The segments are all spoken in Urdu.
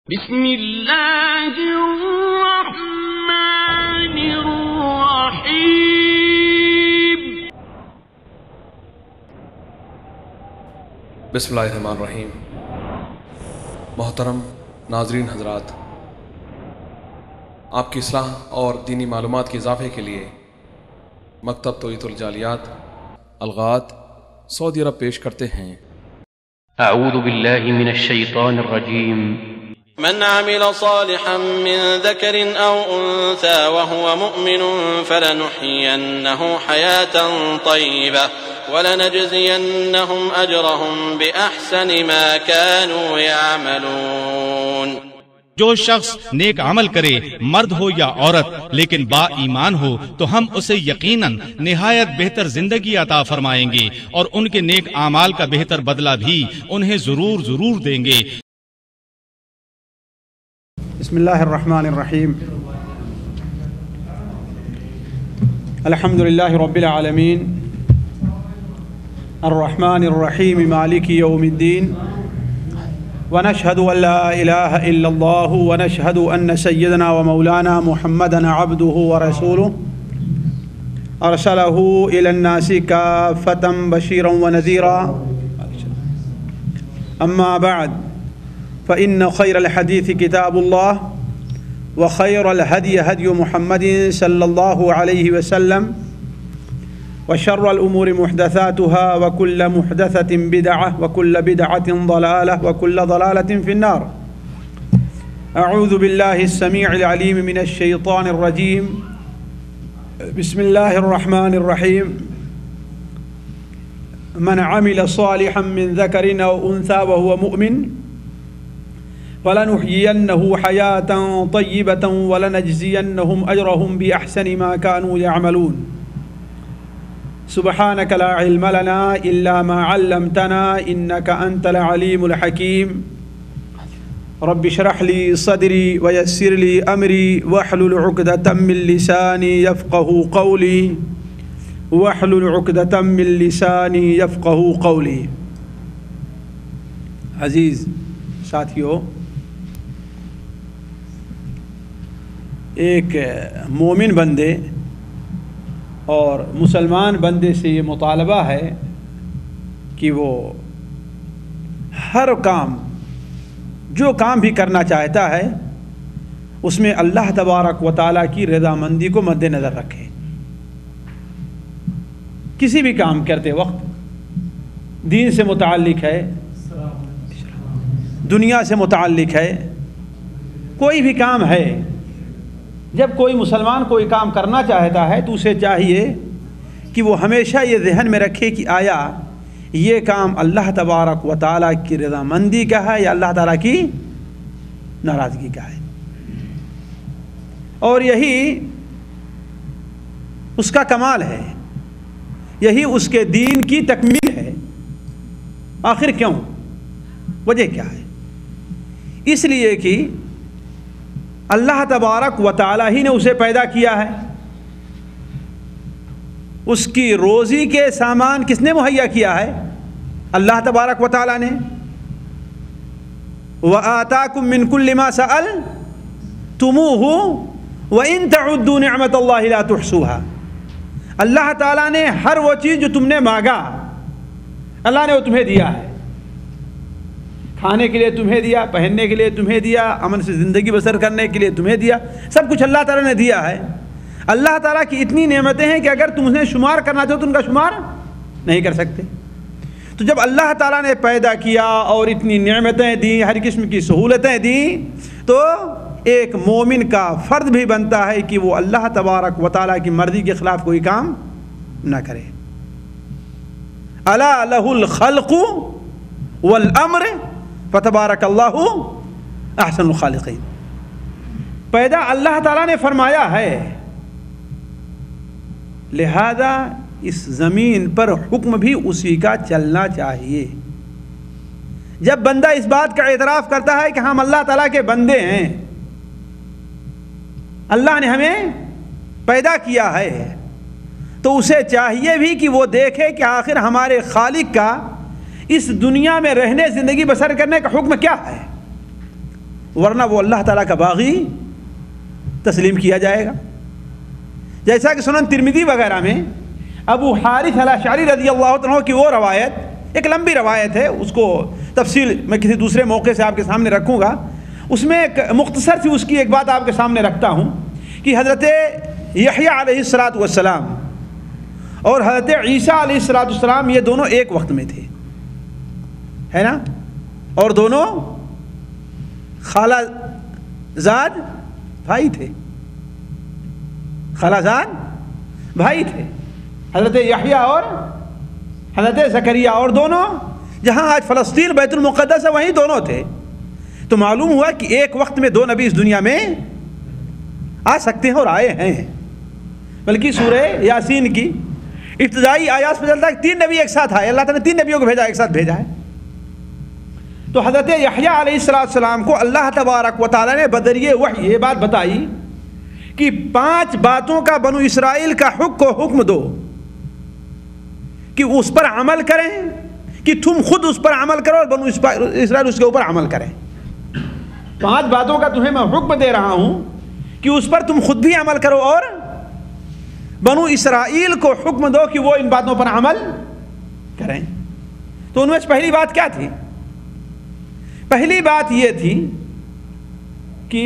بسم اللہ الرحمن الرحیم۔ بسم اللہ الرحمن الرحیم۔ محترم ناظرین حضرات، آپ کی اصلاح اور دینی معلومات کے اضافے کے لیے مکتب توعیت الجالیات الغات سعودی عرب پیش کرتے ہیں اعوذ باللہ من الشیطان الرجیم۔ من عمل صالحا من ذكر أو أنثى وهو مؤمن فلنحيينه حياة طيبة ولنجزينهم أجرهم بأحسن ما كانوا يعملون۔ جو شخص نیک عمل کرے، مرد ہو یا عورت، لیکن با ایمان ہو، تو ہم اسے یقیناً نہایت بہتر زندگی عطا فرمائیں گے اور ان کے نیک اعمال کا بہتر بدلہ بھی انہیں ضرور دیں گے۔ بسم اللہ الرحمن الرحیم۔ الحمد للہ رب العالمین الرحمن الرحیم مالک یوم الدین، ونشہد ان لا الہ الا اللہ ونشہد ان سیدنا ومولانا محمدا عبدہ ورسولہ ارسلہ الی الناس کافۃ بشیرا ونذیرا، اما بعد فإن خير الحديث كتاب الله وخير الهدي هدي محمد صلى الله عليه وسلم وشر الأمور محدثاتها وكل محدثة بدعة وكل بدعة ضلالة وكل ضلالة في النار۔ أعوذ بالله السميع العليم من الشيطان الرجيم، بسم الله الرحمن الرحيم۔ من عمل صالحا من ذكر أو أنثى وهو مؤمن فلنحيينه حياة طيبة ولنجزينهم أجرهم بأحسن ما كانوا يعملون۔ سبحانك لا علم لنا إلا ما علمتنا إنك أنت العليم الحكيم۔ رب اشرح لي صدري ويسر لي أمري واحلل عقدة من لساني يفقهوا قولي واحلل عقدة من لساني يفقهوا قولي۔ عزیز ساتھیو، ایک مومن بندے اور مسلمان بندے سے یہ مطالبہ ہے کہ وہ ہر کام، جو کام بھی کرنا چاہتا ہے، اس میں اللہ تبارک و تعالیٰ کی رضامندی کو مد نظر رکھے۔ کسی بھی کام کرتے وقت دین سے متعلق ہے، دنیا سے متعلق ہے، کوئی بھی کام ہے، جب کوئی مسلمان کوئی کام کرنا چاہتا ہے تو اسے چاہیے کہ وہ ہمیشہ یہ ذہن میں رکھے کہ آیا یہ کام اللہ تبارک و تعالیٰ کی رضامندی کا ہے یا اللہ تعالیٰ کی ناراضگی کا ہے، اور یہی اس کا کمال ہے، یہی اس کے دین کی تکمیل ہے۔ آخر کیوں؟ وجہ کیا ہے؟ اس لیے کہ اللہ تبارک و تعالیٰ ہی نے اسے پیدا کیا ہے۔ اس کی روزی کے سامان کس نے مہیا کیا ہے؟ اللہ تبارک و تعالیٰ نے۔ وَآتَاكُم مِّن كُلِّ مَا سَأَلْتُمُوهُ وَإِن تَعُدُّوا نِعْمَةَ اللَّهِ لَا تُحْصُوهَا۔ اللہ تعالیٰ نے ہر وہ چیز جو تم نے مانگا، اللہ نے وہ تمہیں دیا ہے۔ کھانے کے لیے تمہیں دیا، پہننے کے لیے تمہیں دیا، امن سے زندگی بسر کرنے کے لیے تمہیں دیا، سب کچھ اللہ تعالیٰ نے دیا ہے۔ اللہ تعالیٰ کی اتنی نعمتیں ہیں کہ اگر تم انہیں شمار کرنا چاہو تو ان کا شمار نہیں کر سکتے۔ تو جب اللہ تعالیٰ نے پیدا کیا اور اتنی نعمتیں دیں، ہر قسم کی سہولتیں دیں، تو ایک مومن کا فرض بھی بنتا ہے کہ وہ اللہ تبارک و تعالیٰ کی مرضی کے خلاف کوئی کام نہ کرے۔ الا لہ الخلق والامر فتبارک اللہ احسن الخالقین۔ پیدا اللہ تعالیٰ نے فرمایا ہے، لہذا اس زمین پر حکم بھی اسی کا چلنا چاہیے۔ جب بندہ اس بات کا اعتراف کرتا ہے کہ ہم اللہ تعالیٰ کے بندے ہیں، اللہ نے ہمیں پیدا کیا ہے، تو اسے چاہیے بھی کہ وہ دیکھے کہ آخر ہمارے خالق کا اس دنیا میں رہنے، زندگی بسر کرنے کا حکم کیا ہے۔ ورنہ وہ اللہ تعالیٰ کا باغی تسلیم کیا جائے گا. جیسا کہ سنن ترمذی وغیرہ میں ابو حارث الاشعری رضی اللہ عنہ کی وہ روایت, ایک لمبی روایت ہے, اس کو تفصیل میں کسی دوسرے موقع سے آپ کے سامنے رکھوں گا. اس میں ایک مختصر سی اس کی ایک بات آپ کے سامنے رکھتا ہوں کہ حضرت یحییٰ علیہ الصلوۃ والسلام اور حضرت عیسیٰ علیہ الصلوۃ والسلام یہ دونوں ایک وقت میں تھے, ہے نا, اور دونوں خالہ زاد بھائی تھے, خالہ زاد بھائی تھے, حضرت یحییٰ اور حضرت زکریا, اور دونوں جہاں آج فلسطین بیت المقدس ہے وہیں دونوں تھے. تو معلوم ہوا کہ ایک وقت میں دو نبی اس دنیا میں آ سکتے ہیں اور آئے ہیں. بلکہ سورہ یاسین کی ابتدائی آیات میں چلتا ہے کہ 3 نبی ایک ساتھ آئے, اللہ تعالیٰ نے 3 نبیوں کو بھیجا, ایک ساتھ بھیجا ہے. تو حضرت یحییٰ علیہ السلام کو اللہ تبارک و تعالیٰ نے بذریعہ وحی یہ بات بتائی کہ 5 باتوں کا بنو اسرائیل کا حکم دو کہ اس پر عمل کریں, کہ تم خود اس پر عمل کرو اور بنو اسرائیل اس کے اوپر عمل کریں. 5 باتوں کا تمہیں میں حکم دے رہا ہوں کہ اس پر تم خود بھی عمل کرو اور بنو اسرائیل کو حکم دو کہ وہ ان باتوں پر عمل کریں. تو ان میں سے پہلی بات کیا تھی؟ پہلی بات یہ تھی کہ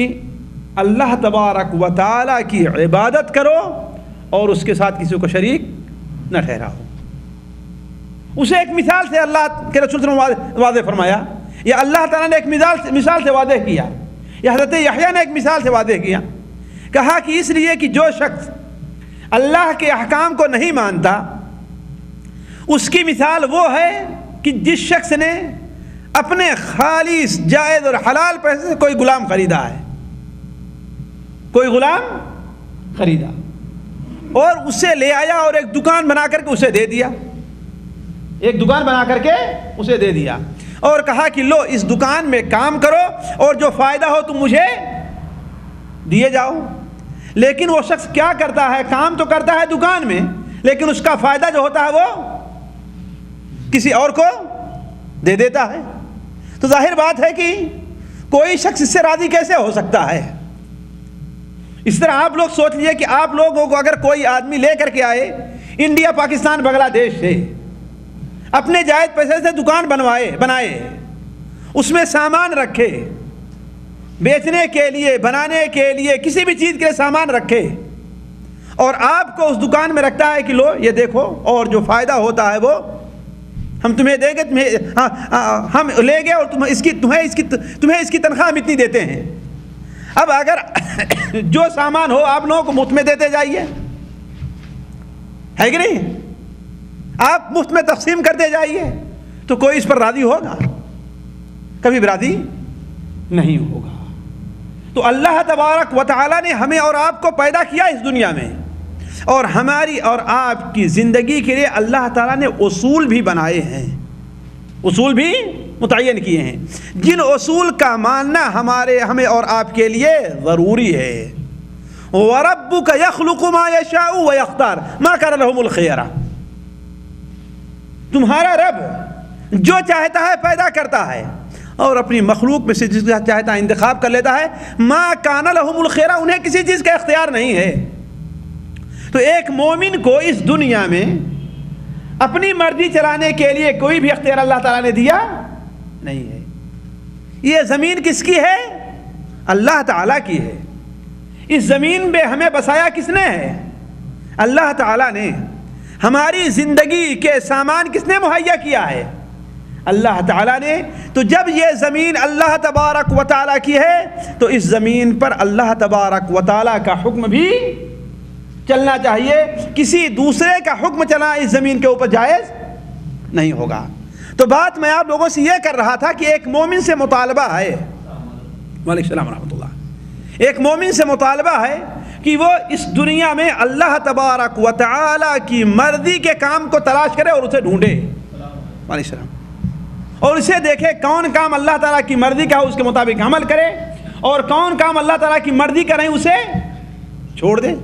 اللہ تبارک و تعالیٰ کی عبادت کرو اور اس کے ساتھ کسی کو شریک نہ ٹھہراؤ. اسے ایک مثال سے اللہ کے رسول صلی اللہ علیہ وسلم واضح فرمایا, یا اللہ تعالیٰ نے ایک مثال سے واضح کیا, یا حضرت یحییٰ نے ایک مثال سے واضح کیا. کہا کہ اس لیے کہ جو شخص اللہ کے احکام کو نہیں مانتا اس کی مثال وہ ہے کہ جس شخص نے اپنے خالص جائز اور حلال پیسے سے کوئی غلام خریدا ہے, کوئی غلام خریدا اور اسے لے آیا اور ایک دکان بنا کر کے اسے دے دیا, ایک دکان بنا کر کے اسے دے دیا اور کہا کہ لو اس دکان میں کام کرو اور جو فائدہ ہو تم مجھے دیے جاؤ. لیکن وہ شخص کیا کرتا ہے, کام تو کرتا ہے دکان میں, لیکن اس کا فائدہ جو ہوتا ہے وہ کسی اور کو دے دیتا ہے. تو ظاہر بات ہے کہ کوئی شخص اس سے راضی کیسے ہو سکتا ہے. اس طرح آپ لوگ سوچ لیجئے کہ آپ لوگوں کو اگر کوئی آدمی لے کر کے آئے انڈیا, پاکستان, بنگلہ دیش سے, اپنے جائز پیسے سے دکان بنائے, اس میں سامان رکھے بیچنے کے لیے, بنانے کے لیے, کسی بھی چیز کے لیے سامان رکھے, اور آپ کو اس دکان میں رکھتا ہے کہ لو یہ دیکھو اور جو فائدہ ہوتا ہے وہ ہم تمہیں دیں گے, ہم لیں گے اور تمہیں اس کی تنخواہ ہم اتنی دیتے ہیں. اب اگر جو سامان ہو آپ لوگوں کو مفت میں دیتے جائیے, ہے کہ نہیں, آپ مفت میں تقسیم کرتے جائیے, تو کوئی اس پر راضی ہوگا؟ کبھی بھی راضی نہیں ہوگا. تو اللہ تبارک و تعالیٰ نے ہمیں اور آپ کو پیدا کیا اس دنیا میں, اور ہماری اور آپ کی زندگی کے لیے اللہ تعالیٰ نے اصول بھی بنائے ہیں, اصول بھی متعین کیے ہیں, جن اصول کا ماننا ہمیں اور آپ کے لیے ضروری ہے. وَرَبُّكَ يَخْلُقُ مَا يَشَاءُ وَيَخْتَارُ مَا كَانَ لَهُمُ الْخِيَرَةُ, تمہارا رب جو چاہتا ہے پیدا کرتا ہے اور اپنی مخلوق میں سے جس کا چاہتا ہے انتخاب کر لیتا ہے. ما کان لہم الخیرہ, انہیں کسی چیز کا اختیار نہیں ہے. تو ایک مومن کو اس دنیا میں اپنی مرضی چلانے کے لیے کوئی بھی اختیار اللہ تعالیٰ نے دیا نہیں ہے. یہ زمین کس کی ہے؟ اللہ تعالیٰ کی ہے. اس زمین پہ ہمیں بسایا کس نے ہے؟ اللہ تعالیٰ نے. ہماری زندگی کے سامان کس نے مہیا کیا ہے؟ اللہ تعالیٰ نے. تو جب یہ زمین اللہ تبارک و تعالیٰ کی ہے تو اس زمین پر اللہ تبارک و تعالیٰ کا حکم بھی چلنا چاہیے. کسی دوسرے کا حکم چلنا اس زمین کے اوپر جائز نہیں ہوگا. تو بات میں آپ لوگوں سے یہ کر رہا تھا کہ ایک مومن سے مطالبہ ہے, وعلیکم السلام ورحمۃ اللہ, ایک مومن سے مطالبہ ہے کہ وہ اس دنیا میں اللہ تبارک و تعالیٰ کی مرضی کے کام کو تلاش کرے اور اسے ڈھونڈے, وعلیکم السلام, اور اسے دیکھے کون کام اللہ تعالیٰ کی مرضی کا ہے اس کے مطابق عمل کرے, اور کون کام اللہ تعالیٰ کی مرضی کا نہیں اسے چھوڑ دے.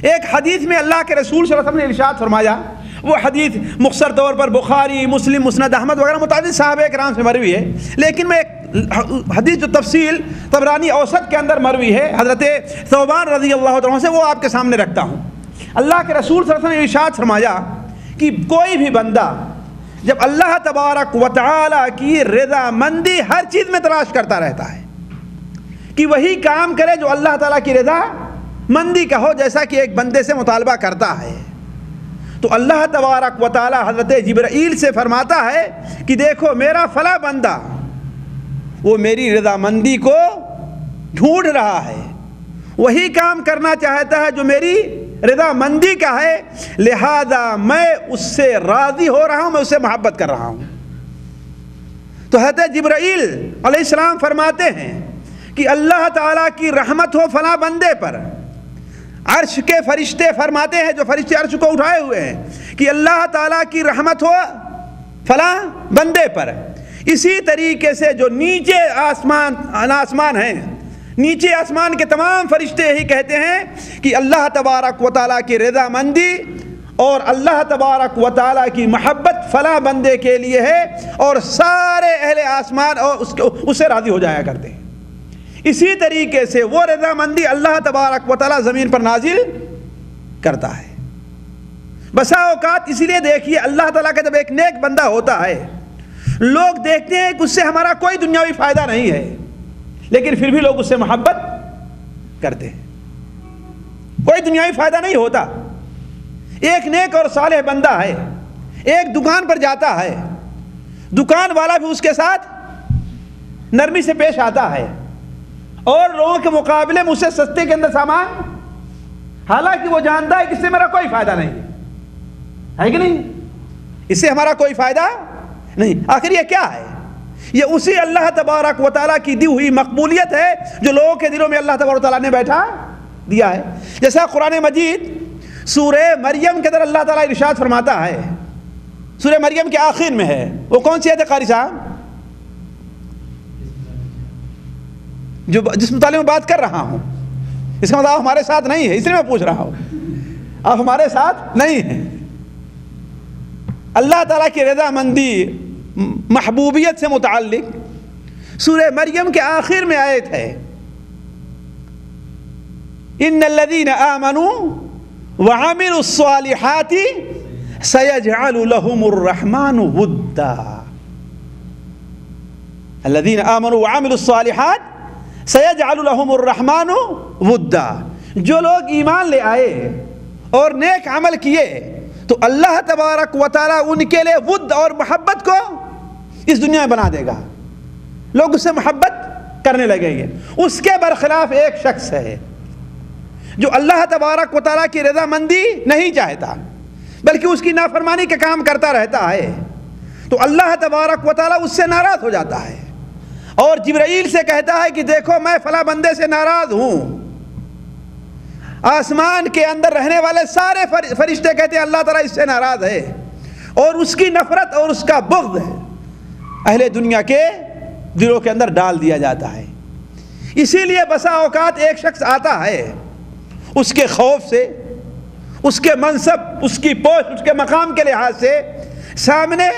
ایک حدیث میں اللہ کے رسول صلی اللہ علیہ وسلم نے ارشاد فرمایا, وہ حدیث مختصر طور پر بخاری, مسلم, مسند احمد وغیرہ متعدد صحابہ کرام سے مروی ہے, لیکن میں ایک حدیث جو تفصیل طبرانی اوسط کے اندر مروی ہے حضرت ثوبان رضی اللہ عنہ سے، وہ آپ کے سامنے رکھتا ہوں۔ اللہ کے رسول صلی اللہ علیہ وسلم نے ارشاد فرمایا کہ کوئی بھی بندہ جب اللہ تبارک و تعالی کی رضا مندی ہر چیز میں تلاش کرتا رہتا ہے کہ وہی کام کرے جو اللہ تعالیٰ کی رضا مندی کا ہو، جیسا کہ ایک بندے سے مطالبہ کرتا ہے، تو اللہ تبارک و تعالی حضرت جبرائیل سے فرماتا ہے کہ دیکھو میرا فلاں بندہ وہ میری رضا مندی کو ڈھونڈ رہا ہے، وہی کام کرنا چاہتا ہے جو میری رضا مندی کا ہے، لہذا میں اس سے راضی ہو رہا ہوں، میں اس سے محبت کر رہا ہوں۔ تو حضرت جبرائیل علیہ السلام فرماتے ہیں کہ اللہ تعالیٰ کی رحمت ہو فلاں بندے پر، عرش کے فرشتے فرماتے ہیں جو فرشتے عرش کو اٹھائے ہوئے ہیں کہ اللہ تعالیٰ کی رحمت ہو فلاں بندے پر۔ اسی طریقے سے جو نیچے آسمان ہیں، نیچے آسمان کے تمام فرشتے یہی کہتے ہیں کہ اللہ تبارک و تعالیٰ کی رضا مندی اور اللہ تبارک و تعالیٰ کی محبت فلاں بندے کے لیے ہے، اور سارے اہل آسمان اور اس سے راضی ہو جایا کرتے ہیں۔ اسی طریقے سے وہ رضا مندی اللہ تبارک و تعالیٰ زمین پر نازل کرتا ہے۔ بسا اوقات اسی لیے دیکھیے اللہ تعالیٰ کا جب ایک نیک بندہ ہوتا ہے، لوگ دیکھتے ہیں کہ اس سے ہمارا کوئی دنیاوی فائدہ نہیں ہے، لیکن پھر بھی لوگ اس سے محبت کرتے ہیں، کوئی دنیاوی فائدہ نہیں ہوتا۔ ایک نیک اور صالح بندہ ہے، ایک دکان پر جاتا ہے، دکان والا بھی اس کے ساتھ نرمی سے پیش آتا ہے اور لوگوں کے مقابلے میں اسے سستے کے اندر سامان، حالانکہ وہ جانتا ہے کہ اس سے میرا کوئی فائدہ نہیں ہے کہ نہیں، اس سے ہمارا کوئی فائدہ نہیں۔ آخر یہ کیا ہے؟ یہ اسی اللہ تبارک و تعالیٰ کی دی ہوئی مقبولیت ہے جو لوگوں کے دلوں میں اللہ تبارک و تعالیٰ نے بیٹھا دیا ہے۔ جیسا قرآن مجید سورہ مریم کے اندر اللہ تعالیٰ ارشاد فرماتا ہے، سورہ مریم کے آخر میں ہے، وہ کون سی ہے قاری صاحب؟ جو جس مطالعے میں بات کر رہا ہوں، اس کا مطلب آپ ہمارے ساتھ نہیں ہے، اس لیے میں پوچھ رہا ہوں، آپ ہمارے ساتھ نہیں ہیں۔ اللہ تعالیٰ کی رضا مندی محبوبیت سے متعلق سورہ مریم کے آخر میں آیت ہے، ان الذین آمنوا وعملوا الصالحات سيجعل لهم الرحمن ودا، الذین آمنوا وعملوا الصالحات سيجعل لهم الرحمن ودا، جو لوگ ایمان لے آئے اور نیک عمل کیے تو اللہ تبارک و تعالیٰ ان کے لیے ود اور محبت کو اس دنیا میں بنا دے گا، لوگ اس سے محبت کرنے لگیں گے۔ اس کے برخلاف ایک شخص ہے جو اللہ تبارک و تعالیٰ کی رضا مندی نہیں چاہتا بلکہ اس کی نافرمانی کا کام کرتا رہتا ہے، تو اللہ تبارک و تعالیٰ اس سے ناراض ہو جاتا ہے اور جبرائیل سے کہتا ہے کہ دیکھو میں فلاں بندے سے ناراض ہوں۔ آسمان کے اندر رہنے والے سارے فرشتے کہتے ہیں اللہ تعالیٰ اس سے ناراض ہے، اور اس کی نفرت اور اس کا بغض اہل دنیا کے دلوں کے اندر ڈال دیا جاتا ہے۔ اسی لیے بسا اوقات ایک شخص آتا ہے، اس کے خوف سے، اس کے منصب، اس کی پوسٹ، اس کے مقام کے لحاظ سے سامنے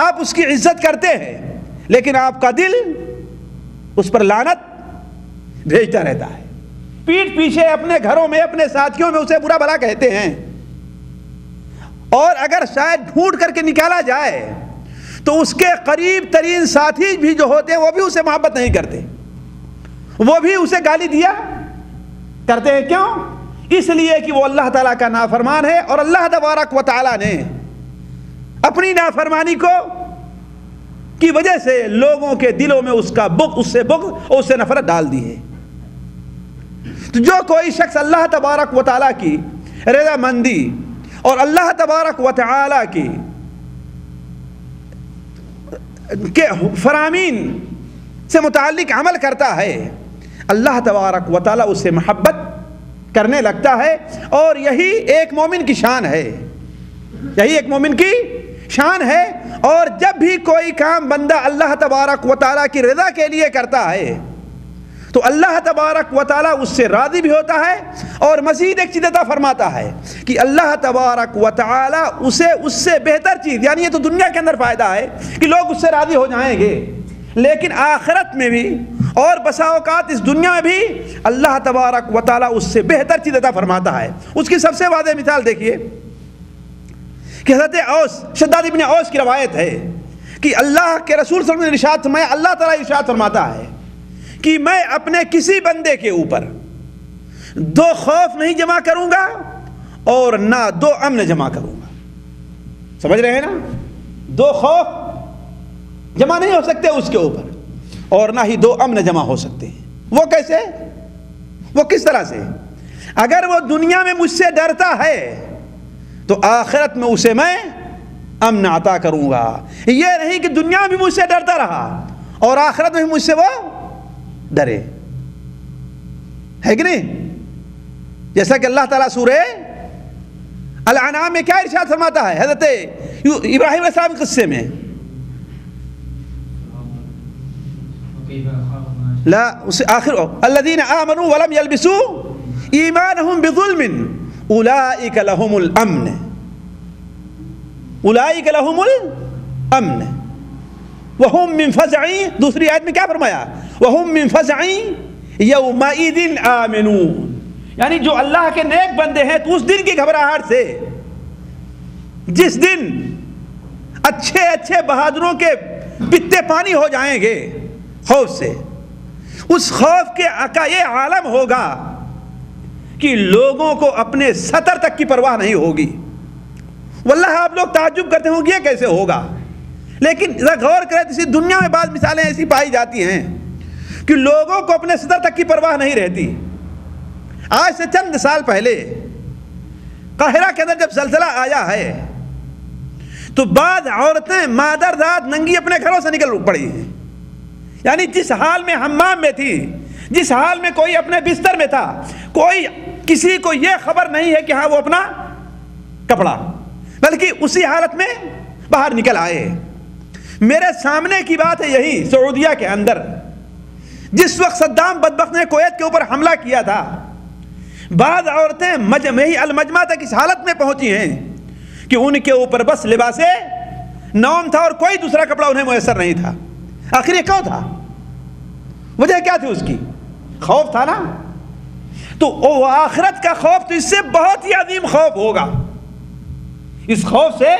آپ اس کی عزت کرتے ہیں، لیکن آپ کا دل اس پر لعنت بھیجتا رہتا ہے، پیٹھ پیچھے اپنے گھروں میں اپنے ساتھیوں میں اسے برا بھلا کہتے ہیں، اور اگر شاید ڈھونڈ کر کے نکالا جائے تو اس کے قریب ترین ساتھی بھی جو ہوتے ہیں وہ بھی اسے محبت نہیں کرتے، وہ بھی اسے گالی دیا کرتے ہیں۔ کیوں؟ اس لیے کہ وہ اللہ تعالیٰ کا نافرمان ہے، اور اللہ تبارک و تعالیٰ نے اپنی نافرمانی کو کی وجہ سے لوگوں کے دلوں میں اس کا بغض، اس سے بغض اور اس سے نفرت ڈال دی ہے۔ تو جو کوئی شخص اللہ تبارک و تعالیٰ کی رضا مندی اور اللہ تبارک و تعالیٰ کی کے فرامین سے متعلق عمل کرتا ہے، اللہ تبارک و تعالیٰ اس سے محبت کرنے لگتا ہے، اور یہی ایک مومن کی شان ہے، یہی ایک مومن کی شان ہے۔ اور جب بھی کوئی کام بندہ اللہ تبارک و تعالیٰ کی رضا کے لیے کرتا ہے تو اللہ تبارک و تعالیٰ اس سے راضی بھی ہوتا ہے، اور مزید ایک چیز عطا فرماتا ہے کہ اللہ تبارک و تعالیٰ اسے اس سے بہتر چیز، یعنی یہ تو دنیا کے اندر فائدہ ہے کہ لوگ اس سے راضی ہو جائیں گے، لیکن آخرت میں بھی اور بسا اوقات اس دنیا میں بھی اللہ تبارک و تعالیٰ اس سے بہتر چیز عطا فرماتا ہے۔ اس کی سب سے واضح مثال دیکھیے کہ حضرت اوس، شداد ابن اوس کی روایت ہے کہ اللہ کے رسول صلی اللہ علیہ وسلم نے ارشاد فرمایا، اللہ تعالیٰ ارشاد فرماتا ہے کہ میں اپنے کسی بندے کے اوپر 2 خوف نہیں جمع کروں گا اور نہ 2 امن جمع کروں گا۔ سمجھ رہے ہیں نا؟ 2 خوف جمع نہیں ہو سکتے اس کے اوپر اور نہ ہی 2 امن جمع ہو سکتے ہیں۔ وہ کیسے؟ وہ کس طرح سے؟ اگر وہ دنیا میں مجھ سے ڈرتا ہے تو آخرت میں اسے میں امن عطا کروں گا۔ یہ نہیں کہ دنیا میں بھی مجھ سے ڈرتا رہا اور آخرت میں بھی مجھ سے وہ ڈرے، ہے کہ نہیں؟ جیسا کہ اللہ تعالیٰ سورہ الانعام میں کیا ارشاد فرماتا ہے حضرت ابراہیم علیہ السلام کے قصے میں؟ لا آخر الذین آمنوا ولم یلبسوا ایمانہم بظلم اولئک لہم الامن، اولئک لہم الامن وہم من فزع، دوسری آیت میں کیا فرمایا؟ وہم من فزع یومئذ آمنون، یعنی جو اللہ کے نیک بندے ہیں تو اس دن کی گھبراہٹ سے، جس دن اچھے اچھے بہادروں کے پتے پانی ہو جائیں گے خوف سے، اس خوف کا یہ عالم ہوگا کہ لوگوں کو اپنے سطر تک کی پرواہ نہیں ہوگی۔ واللہ آپ لوگ تعجب کرتے ہوں گے یہ کیسے ہوگا، لیکن ذرا غور کریں، اسی دنیا میں بعض مثالیں ایسی پائی جاتی ہیں کہ لوگوں کو اپنے سطر تک کی پرواہ نہیں رہتی۔ آج سے چند سال پہلے قاہرہ کے اندر جب زلزلہ آیا ہے تو بعض عورتیں مادر ذات ننگی اپنے گھروں سے نکل پڑی ہیں، یعنی جس حال میں حمام میں تھی، جس حال میں کوئی اپنے بستر میں تھا، کوئی کسی کو یہ خبر نہیں ہے کہ ہاں وہ اپنا کپڑا، بلکہ اسی حالت میں باہر نکل آئے۔ میرے سامنے کی بات ہے یہی سعودیہ کے اندر، جس وقت صدام بدبخت نے کویت کے اوپر حملہ کیا تھا، بعض عورتیں یہی المجمع تک اس حالت میں پہنچی ہیں کہ ان کے اوپر بس لباس نوم تھا اور کوئی دوسرا کپڑا انہیں میسر نہیں تھا۔ آخر یہ کیوں تھا؟ وجہ کیا تھی اس کی؟ خوف تھا نا۔ تو وہ آخرت کا خوف تو اس سے بہت ہی عظیم خوف ہوگا، اس خوف سے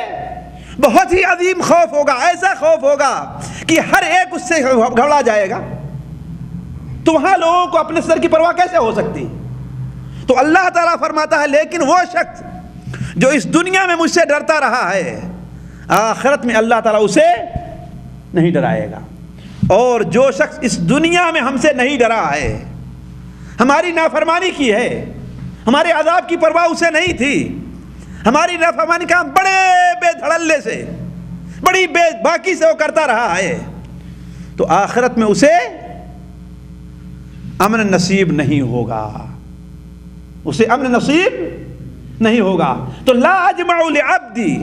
بہت ہی عظیم خوف ہوگا، ایسا خوف ہوگا کہ ہر ایک اس سے گھبرا جائے گا۔ تو وہاں لوگوں کو اپنے سر کی پرواہ کیسے ہو سکتی؟ تو اللہ تعالیٰ فرماتا ہے لیکن وہ شخص جو اس دنیا میں مجھ سے ڈرتا رہا ہے، آخرت میں اللہ تعالیٰ اسے نہیں ڈرائے گا۔ اور جو شخص اس دنیا میں ہم سے نہیں ڈرا ہے، ہماری نافرمانی کی ہے، ہمارے عذاب کی پرواہ اسے نہیں تھی، ہماری نافرمانی کا بڑے بے دھڑلے سے، بڑی بے باکی سے وہ کرتا رہا ہے، تو آخرت میں اسے امن نصیب نہیں ہوگا، اسے امن نصیب نہیں ہوگا۔ تو لا اجمع لعبدی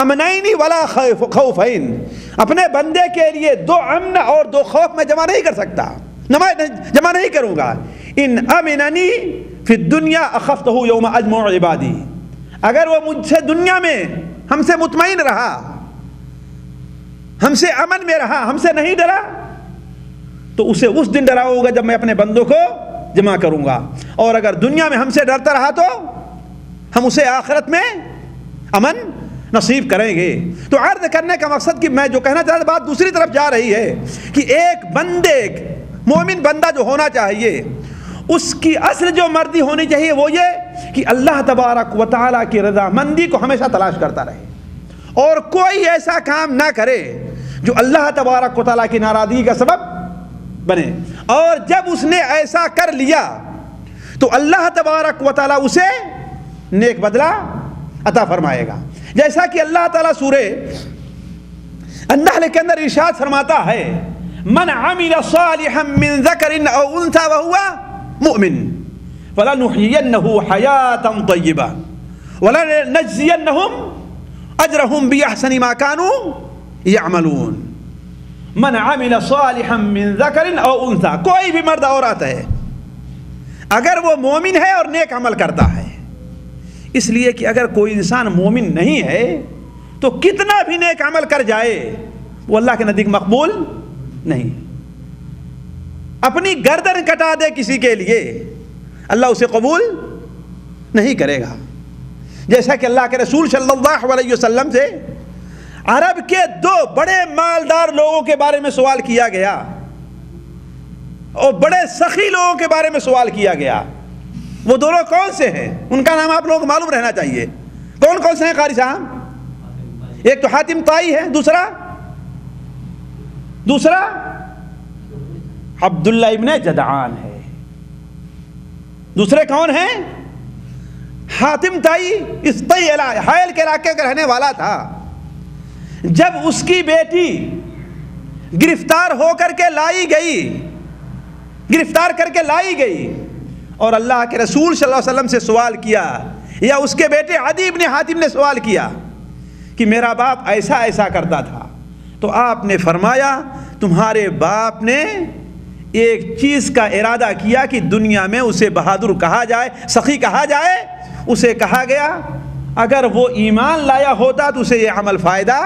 امنین ولا خوفین، اپنے بندے کے لیے 2 امن اور 2 خوف میں جمع نہیں کر سکتا، جمع نہیں کروں گا۔ ان امننی فی الدنیا اخفتہ یوم اجمع عبادی، اگر وہ مجھ سے دنیا میں ہم سے مطمئن رہا، ہم سے امن میں رہا، ہم سے نہیں ڈرا، تو اسے اس دن ڈراؤں گا جب میں اپنے بندوں کو جمع کروں گا۔ اور اگر دنیا میں ہم سے ڈرتا رہا تو ہم اسے آخرت میں امن نصیب کریں گے۔ تو عرض کرنے کا مقصد کہ میں جو کہنا چاہتا بات دوسری طرف جا رہی ہے کہ ایک بندے، مومن بندہ جو ہونا چاہیے، اس کی اصل جو مردی ہونی چاہیے وہ یہ کہ اللہ تبارک و تعالیٰ کی رضامندی کو ہمیشہ تلاش کرتا رہے اور کوئی ایسا کام نہ کرے جو اللہ تبارک و تعالیٰ کی ناراضگی کا سبب بنے۔ اور جب اس نے ایسا کر لیا تو اللہ تبارک و تعالیٰ اسے نیک بدلہ عطا فرمائے گا، جیسا کہ اللہ تعالیٰ سورہ النحل کے اندر ارشاد فرماتا ہے من عمل صالحا من ذکر او انثى وهو مؤمن فلنحيينه حياة طيبة ولنجزينهم اجرهم باحسن ما كانوا يعملون۔ من عمل صالحا من ذکر او انثى، کوئی بھی مرد عورت ہے اگر وہ مومن ہے اور نیک عمل کرتا ہے، اس لیے کہ اگر کوئی انسان مومن نہیں ہے تو کتنا بھی نیک عمل کر جائے وہ اللہ کے نزدیک مقبول نہیں. اپنی گردن کٹا دے کسی کے لیے اللہ اسے قبول نہیں کرے گا. جیسا کہ اللہ کے رسول صلی اللہ علیہ وسلم سے عرب کے 2 بڑے مالدار لوگوں کے بارے میں سوال کیا گیا اور بڑے سخی لوگوں کے بارے میں سوال کیا گیا. وہ دونوں کون سے ہیں؟ ان کا نام آپ لوگوں کو معلوم رہنا چاہیے. کون سے ہیں قاری صاحب؟ ایک تو حاتم طائی ہے, دوسرا عبداللہ ابن جدعان ہے. دوسرے کون ہیں؟ حاتم طائی اس حائل کے علاقے کا رہنے والا تھا. جب اس کی بیٹی گرفتار کر کے لائی گئی اور اللہ کے رسول صلی اللہ علیہ وسلم سے سوال کیا, یا اس کے بیٹے عدی ابن حاتم نے سوال کیا کہ میرا باپ ایسا ایسا کرتا تھا, تو آپ نے فرمایا تمہارے باپ نے ایک چیز کا ارادہ کیا کہ دنیا میں اسے بہادر کہا جائے, سخی کہا جائے. اسے کہا گیا اگر وہ ایمان لایا ہوتا تو اسے یہ عمل فائدہ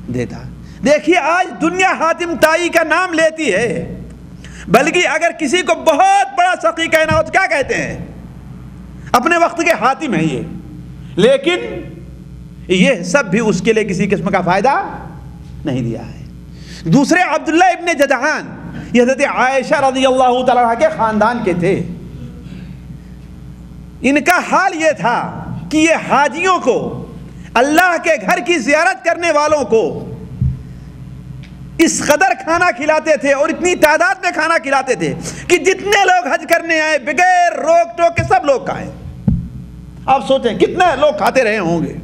دیتا. دیکھیے آج دنیا حاتم طائی کا نام لیتی ہے, بلکہ اگر کسی کو بہت بڑا سخی کہنا ہو تو کیا کہتے ہیں؟ اپنے وقت کے حاتم ہیں یہ. لیکن یہ سب بھی اس کے لیے کسی قسم کا فائدہ نہیں دیا ہے. دوسرے عبداللہ ابن جدعان یہ حضرت عائشہ رضی اللہ تعالیٰ عنہ کے خاندان کے تھے. ان کا حال یہ تھا کہ یہ حاجیوں کو, اللہ کے گھر کی زیارت کرنے والوں کو اس قدر کھانا کھلاتے تھے اور اتنی تعداد میں کھانا کھلاتے تھے کہ جتنے لوگ حج کرنے آئے بغیر روک ٹوک کے سب لوگ کھائیں. آپ سوچیں کتنے لوگ کھاتے رہے ہوں گے.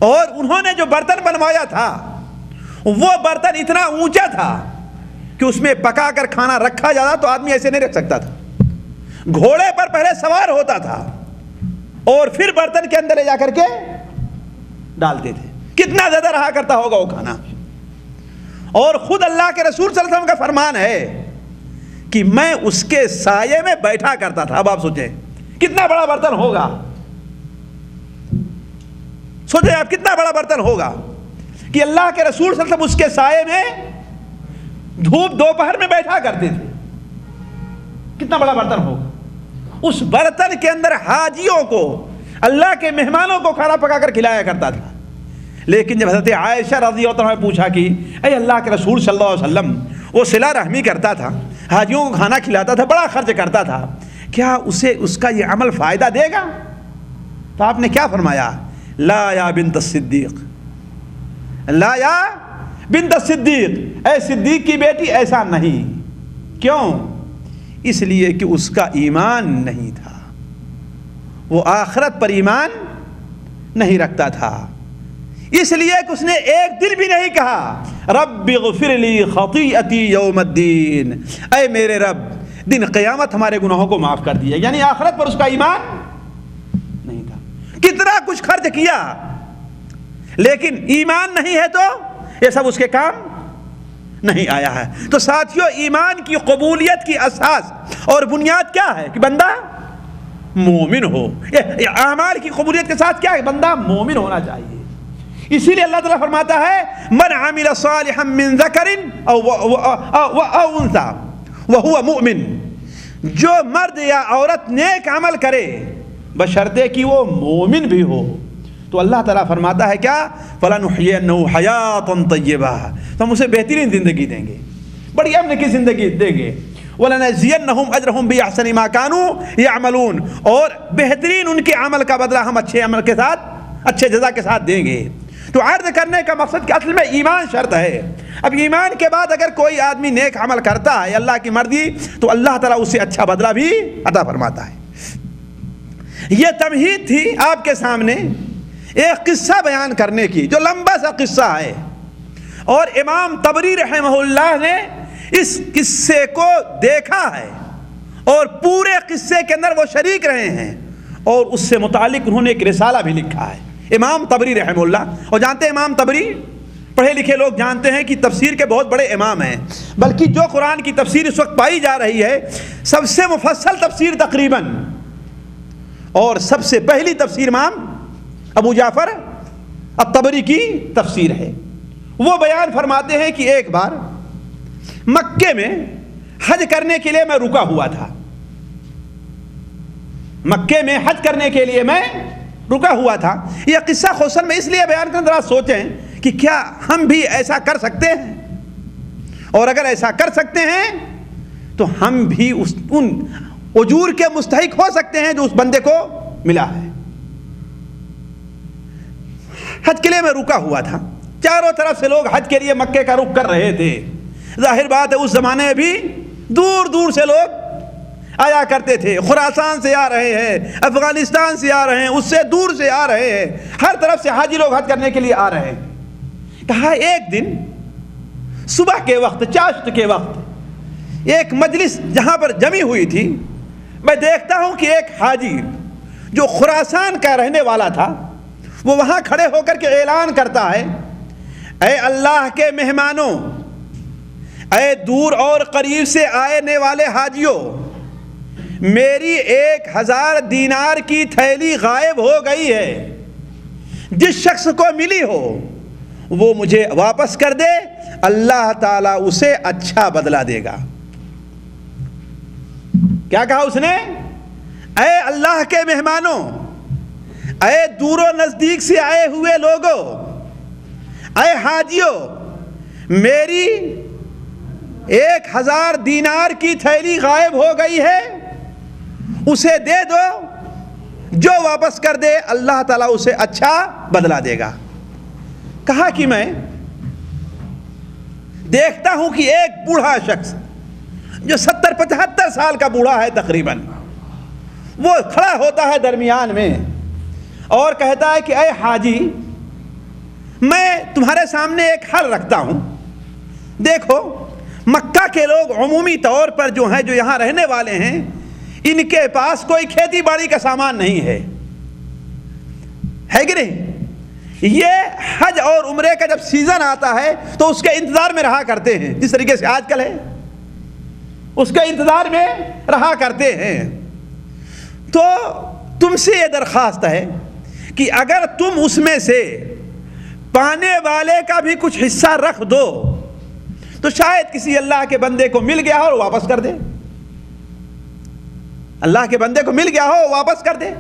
اور انہوں نے جو برتن بنوایا تھا وہ برتن اتنا اونچا تھا کہ اس میں پکا کر کھانا رکھا جاتا تو آدمی ایسے نہیں رکھ سکتا تھا. گھوڑے پر پہلے سوار ہوتا تھا اور پھر برتن کے اندر لے جا کر کے ڈالتے تھے. کتنا زیادہ رہا کرتا ہوگا وہ کھانا. اور خود اللہ کے رسول صلی اللہ علیہ وسلم کا فرمان ہے کہ میں اس کے سائے میں بیٹھا کرتا تھا. اب آپ سوچیں کتنا بڑا برتن ہوگا, سوچیں آپ کتنا بڑا برتن ہوگا کہ اللہ کے رسول صلی اللہ علیہ وسلم اس کے سائے میں دھوپ دوپہر میں بیٹھا کرتے تھے. کتنا بڑا برتن ہوگا. اس برتن کے اندر حاجیوں کو, اللہ کے مہمانوں کو کھانا پکا کر کھلایا کرتا تھا. لیکن جب حضرت عائشہ رضی اللہ عنہا پوچھا کہ اے اللہ کے رسول صلی اللہ علیہ وسلم, وہ صلہ رحمی کرتا تھا, حاجیوں کو کھانا کھلاتا تھا, بڑا خرچ کرتا تھا, کیا اسے اس کا یہ عمل فائدہ دے گا؟ تو آپ نے کیا فرمایا؟ لا یا بنت الصدیق, لا یا بنت الصدیق, اے صدیق کی بیٹی ایسا نہیں. کیوں؟ اس لیے کہ اس کا ایمان نہیں تھا, وہ آخرت پر ایمان نہیں رکھتا تھا. اس لیے کہ اس نے ایک دن بھی نہیں کہا رب اغفر لی خطیئتی یوم الدین, اے میرے رب دن قیامت ہمارے گناہوں کو معاف کر دیا. یعنی آخرت پر اس کا ایمان نہیں تھا. کتنا کچھ خرچ کیا لیکن ایمان نہیں ہے تو یہ سب اس کے کام نہیں آیا ہے. تو ساتھیوں, ایمان کی قبولیت کی اساس اور بنیاد کیا ہے؟ کہ بندہ مومن ہو. اعمال کی قبولیت کے ساتھ کیا ہے؟ بندہ مومن ہونا چاہیے. اسی لیے اللہ تعالیٰ فرماتا ہے من عمل صالحا من ذکر او انثى وهو مؤمن, جو مرد یا عورت نیک عمل کرے بشرطے کہ وہ مومن بھی ہو, تو اللہ تعالیٰ فرماتا ہے کیا؟ فَلَنُحْيِيَنَّهُ حَيَاةً طَيِّبَةً, تو ہم اسے بہترین زندگی دیں گے, بڑی امن کی زندگی دیں گے. وَلَنَجْزِيَنَّهُمْ أَجْرَهُمْ بِأَحْسَنِ مَا كَانُوا يَعْمَلُونَ, اور بہترین ان کے عمل کا بدلہ ہم اچھے عمل کے ساتھ, اچھے جزا کے ساتھ دیں گے. تو عرض کرنے کا مقصد کہ اصل میں ایمان شرط ہے. اب ایمان کے بعد اگر کوئی آدمی نیک عمل کرتا ہے اللہ کی مرضی, تو اللہ تعالیٰ اسے اچھا بدلہ بھی عطا فرماتا ہے. یہ تمہید تھی آپ کے سامنے ایک قصہ بیان کرنے کی, جو لمبا سا قصہ ہے, اور امام طبری رحمہ اللہ نے اس قصے کو دیکھا ہے اور پورے قصے کے اندر وہ شریک رہے ہیں, اور اس سے متعلق انہوں نے ایک رسالہ بھی لکھا ہے. امام طبری رحمہ اللہ, اور جانتے ہیں امام طبری پڑھے لکھے لوگ جانتے ہیں کہ تفسیر کے بہت بڑے امام ہیں, بلکہ جو قرآن کی تفسیر اس وقت پائی جا رہی ہے سب سے مفصل تفسیر تقریباً, اور سب سے پہلی تفسیر امام ابو جعفر الطبری کی تفسیر ہے. وہ بیان فرماتے ہیں کہ ایک بار مکے میں حج کرنے کے لیے میں رکا ہوا تھا. مکے میں حج کرنے کے لیے میں رکا ہوا تھا. یہ قصہ خصوصاً میں اس لیے بیان کروں ذرا سوچیں کہ کیا ہم بھی ایسا کر سکتے ہیں, اور اگر ایسا کر سکتے ہیں تو ہم بھی ان اجور کے مستحق ہو سکتے ہیں جو اس بندے کو ملا ہے. حج کے لیے میں رکا ہوا تھا, چاروں طرف سے لوگ حج کے لیے مکے کا رخ کر رہے تھے. ظاہر بات ہے اس زمانے میں بھی دور دور سے لوگ آیا کرتے تھے. خراسان سے آ رہے ہیں, افغانستان سے آ رہے ہیں, اس سے دور سے آ رہے ہیں, ہر طرف سے حاجی لوگ حج کرنے کے لیے آ رہے ہیں. کہا ایک دن صبح کے وقت, چاشت کے وقت ایک مجلس جہاں پر جمی ہوئی تھی, میں دیکھتا ہوں کہ ایک حاجی جو خراسان کا رہنے والا تھا وہ وہاں کھڑے ہو کر کے اعلان کرتا ہے, اے اللہ کے مہمانوں, اے دور اور قریب سے آنے والے حاجیوں, میری 1000 دینار کی تھیلی غائب ہو گئی ہے. جس شخص کو ملی ہو وہ مجھے واپس کر دے, اللہ تعالیٰ اسے اچھا بدلہ دے گا. کیا کہا اس نے؟ اے اللہ کے مہمانوں, اے دور و نزدیک سے آئے ہوئے لوگوں, اے حاجیوں, میری 1000 دینار کی تھیلی غائب ہو گئی ہے, اسے دے دو, جو واپس کر دے اللہ تعالیٰ اسے اچھا بدلہ دے گا. کہا کہ میں دیکھتا ہوں کہ ایک بوڑھا شخص جو 70-75 سال کا بوڑھا ہے تقریباً, وہ کھڑا ہوتا ہے درمیان میں اور کہتا ہے کہ اے حاجی, میں تمہارے سامنے ایک حل رکھتا ہوں. دیکھو مکہ کے لوگ عمومی طور پر جو ہیں, جو یہاں رہنے والے ہیں, ان کے پاس کوئی کھیتی باڑی کا سامان نہیں ہے کہ نہیں؟ یہ حج اور عمرے کا جب سیزن آتا ہے تو اس کے انتظار میں رہا کرتے ہیں, جس طریقے سے آج کل ہے اس کے انتظار میں رہا کرتے ہیں. تو تم سے یہ درخواست ہے کہ اگر تم اس میں سے پانے والے کا بھی کچھ حصہ رکھ دو تو شاید کسی اللہ کے بندے کو مل گیا ہو اور واپس کر دے. اللہ کے بندے کو مل گیا ہو واپس کر دے.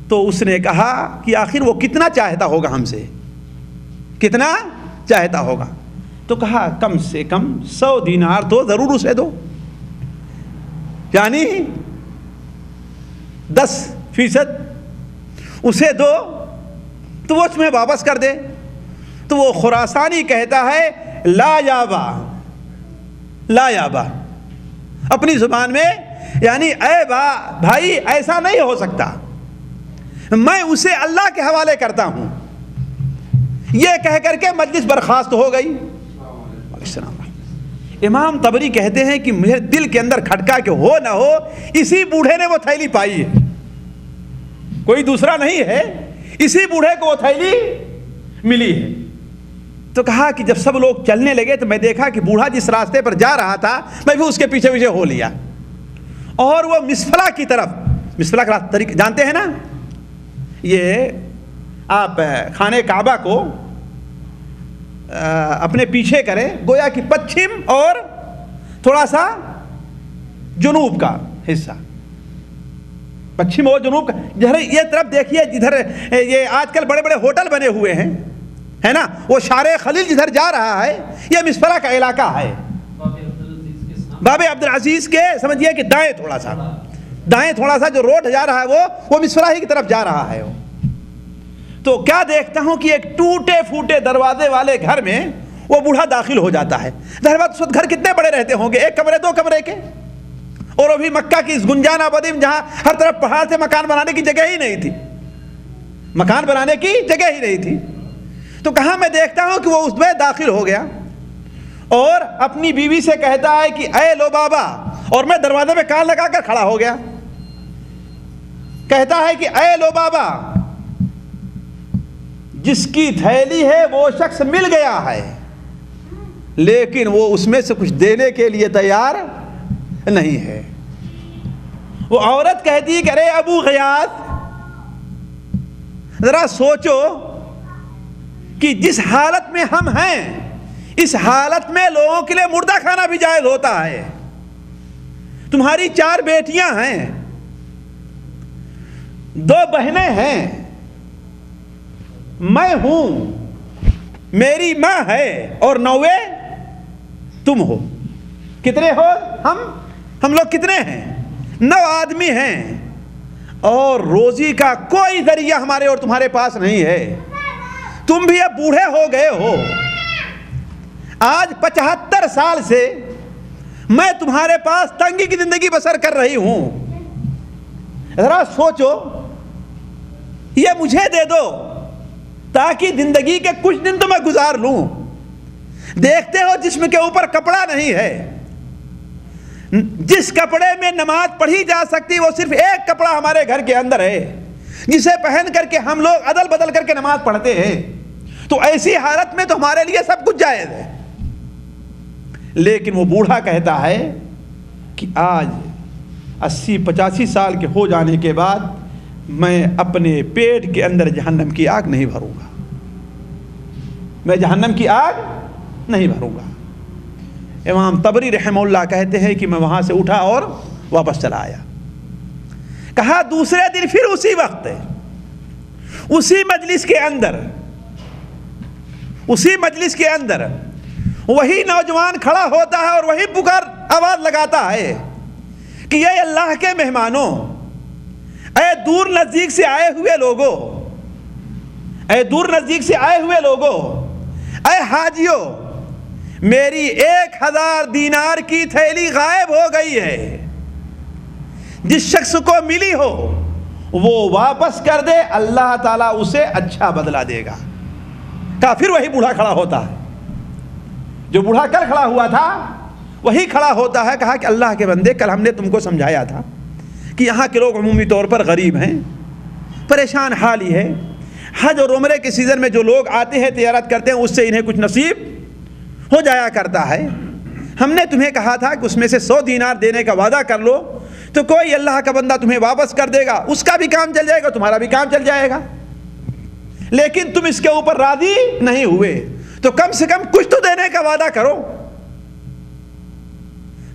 تو اس نے کہا کہ آخر وہ کتنا چاہتا ہوگا ہم سے, کتنا چاہتا ہوگا؟ تو کہا کم سے کم 100 دینار تو ضرور اسے دو, یعنی 10% اسے دو تو وہ تمہیں واپس کر دے. تو وہ خراسانی کہتا ہے لا یابا, لا یابا, اپنی زبان میں, یعنی اے بھائی ایسا نہیں ہو سکتا, میں اسے اللہ کے حوالے کرتا ہوں. یہ کہہ کر کے مجلس برخاست ہو گئی. امام طبری کہتے ہیں کہ مجھے دل کے اندر کھٹکا کہ ہو نہ ہو اسی بوڑھے نے وہ تھیلی پائی ہے, کوئی دوسرا نہیں ہے, اسی بوڑھے کو وہ تھیلی ملی ہے. تو کہا کہ جب سب لوگ چلنے لگے تو میں دیکھا کہ بوڑھا جس راستے پر جا رہا تھا میں بھی اس کے پیچھے پیچھے ہو لیا, اور وہ مسفلا کی طرف, مسفلا کا طریقہ جانتے ہیں نا, یہ آپ خانہ کعبہ کو اپنے پیچھے کریں, گویا کہ پچھم اور تھوڑا سا جنوب کا حصہ, پچھم اور جنوب کا, جدھر یہ طرف دیکھیے جدھر یہ آج کل بڑے بڑے ہوٹل بنے ہوئے ہیں, ہے نا, وہ شارع خلیل جدھر جا رہا ہے یہ مسفلا کا علاقہ ہے. باب عبدالعزیز کے سمجھیے کہ دائیں تھوڑا سا جو روڈ جا رہا ہے وہ مسفلا ہی کی طرف جا رہا ہے. تو کیا دیکھتا ہوں کہ ایک ٹوٹے پھوٹے دروازے والے گھر میں وہ بوڑھا داخل ہو جاتا ہے. ظاہر بات اس وقت گھر کتنے بڑے رہتے ہوں گے, 1 کمرے 2 کمرے کے, اور وہ بھی مکہ کی اس گنجان آبادی میں جہاں ہر طرف پہاڑ سے مکان بنانے کی جگہ ہی نہیں تھی, مکان بنانے کی جگہ ہی نہیں تھی. تو کہاں میں دیکھتا ہوں کہ وہ اس میں داخل ہو گیا اور اپنی بیوی سے کہتا ہے کہ اے لو بابا, اور میں دروازے میں کان لگا کر کھڑا ہو گیا. کہتا ہے کہ اے لو بابا, جس کی تھیلی ہے وہ شخص مل گیا ہے, لیکن وہ اس میں سے کچھ دینے کے لیے تیار نہیں ہے. وہ عورت کہتی ہے کہ ارے ابو غیاث, ذرا سوچو کہ جس حالت میں ہم ہیں اس حالت میں لوگوں کے لیے مردہ کھانا بھی جائز ہوتا ہے. تمہاری 4 بیٹیاں ہیں, 2 بہنیں ہیں, میں ہوں, میری ماں ہے, اور 9 تم ہو. کتنے ہو ہم لوگ کتنے ہیں؟ 9 آدمی ہیں, اور روزی کا کوئی ذریعہ ہمارے اور تمہارے پاس نہیں ہے. تم بھی اب بوڑھے ہو گئے ہو. آج 75 سال سے میں تمہارے پاس تنگی کی زندگی بسر کر رہی ہوں. ذرا سوچو, یہ مجھے دے دو تاکہ زندگی کے کچھ دن تو میں گزار لوں. دیکھتے ہو جسم کے اوپر کپڑا نہیں ہے. جس کپڑے میں نماز پڑھی جا سکتی وہ صرف ایک کپڑا ہمارے گھر کے اندر ہے جسے پہن کر کے ہم لوگ عدل بدل کر کے نماز پڑھتے ہیں. تو ایسی حالت میں تو ہمارے لیے سب کچھ جائز ہے. لیکن وہ بوڑھا کہتا ہے کہ آج 80-85 سال کے ہو جانے کے بعد میں اپنے پیٹ کے اندر جہنم کی آگ نہیں بھروں گا. میں جہنم کی آگ نہیں بھروں گا. امام طبری رحمہ اللہ کہتے ہیں کہ میں وہاں سے اٹھا اور واپس چلا آیا. کہا دوسرے دن پھر اسی وقت اسی مجلس کے اندر وہی نوجوان کھڑا ہوتا ہے اور وہی پکار آواز لگاتا ہے کہ یہ اللہ کے مہمانوں, اے دور نزدیک سے آئے ہوئے لوگوں, اے دور نزدیک سے آئے ہوئے لوگوں, اے حاجیوں, میری 1000 دینار کی تھیلی غائب ہو گئی ہے. جس شخص کو ملی ہو وہ واپس کر دے, اللہ تعالیٰ اسے اچھا بدلہ دے گا. کہا پھر وہی بوڑھا کھڑا ہوتا ہے, جو بوڑھا کل کھڑا ہوا تھا وہی کھڑا ہوتا ہے. کہا کہ اللہ کے بندے, کل ہم نے تم کو سمجھایا تھا کہ یہاں کے لوگ عمومی طور پر غریب ہیں, پریشان حالی ہے. حج اور عمرے کے سیزن میں جو لوگ آتے ہیں تجارت کرتے ہیں اس سے انہیں کچھ نصیب ہو جایا کرتا ہے. ہم نے تمہیں کہا تھا کہ اس میں سے 100 دینار دینے کا وعدہ کر لو تو کوئی اللہ کا بندہ تمہیں واپس کر دے گا, اس کا بھی کام چل جائے گا, تمہارا بھی کام چل جائے گا. لیکن تم اس کے اوپر راضی نہیں ہوئے تو کم سے کم کچھ تو دینے کا وعدہ کرو.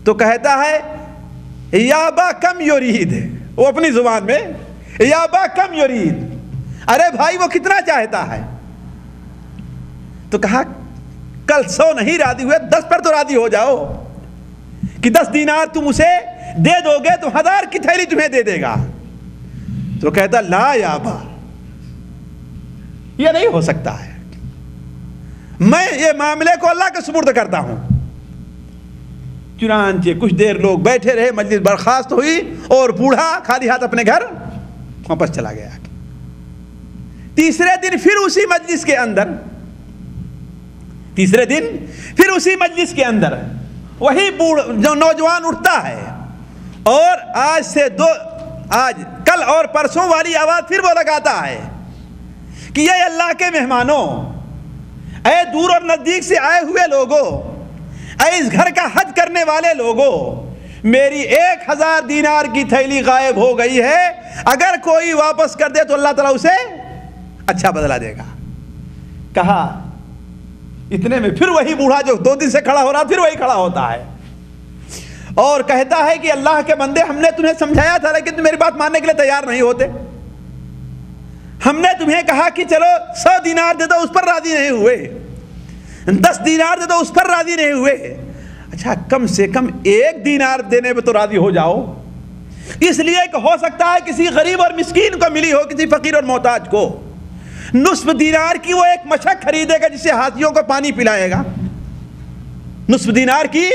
تو کہتا ہے یابا کم یرید, وہ اپنی زبان میں یابا کم یرید, ارے بھائی وہ کتنا چاہتا ہے؟ تو کہا کل 100 نہیں راضی ہوئے, 10 پر تو راضی ہو جاؤ کہ 10 دینار تم اسے دے دو گے تو 1000 کی تھیلی تمہیں دے دے گا. تو کہتا لا یابا, یہ نہیں ہو سکتا ہے, میں یہ معاملے کو اللہ کے سپرد کرتا ہوں. چنانچہ کچھ دیر لوگ بیٹھے رہے, مجلس برخاست ہوئی اور بوڑھا خالی ہاتھ اپنے گھر واپس چلا گیا. تیسرے دن پھر اسی مجلس کے اندر وہی جو نوجوان اٹھتا ہے اور آج کل اور پرسوں والی آواز پھر وہ لگاتا ہے کہ یہ اللہ کے مہمانوں, اے دور اور نزدیک سے آئے ہوئے لوگوں, اے اس گھر کا حج کرنے والے لوگوں, میری 1000 دینار کی تھیلی غائب ہو گئی ہے, اگر کوئی واپس کر دے تو اللہ تعالیٰ اسے اچھا بدلہ دے گا. کہا اتنے میں پھر وہی بوڑھا جو 2 دن سے کھڑا ہو رہا پھر وہی کھڑا ہوتا ہے اور کہتا ہے کہ اللہ کے بندے, ہم نے تمہیں سمجھایا تھا لیکن تم میری بات ماننے کے لیے تیار نہیں ہوتے. ہم نے تمہیں کہا کہ چلو 100 دینار دے دو, اس پر راضی نہیں ہوئے. 10 دینار دے دو, اس پر راضی نہیں ہوئے. اچھا کم سے کم 1 دینار دینے پہ تو راضی ہو جاؤ, اس لیے کہ ہو سکتا ہے کسی غریب اور مسکین کو ملی ہو, کسی فقیر اور محتاج کو. نصف دینار کی وہ ایک مشک خریدے گا جس سے حاجیوں کو پانی پلائے گا. نصف دینار کی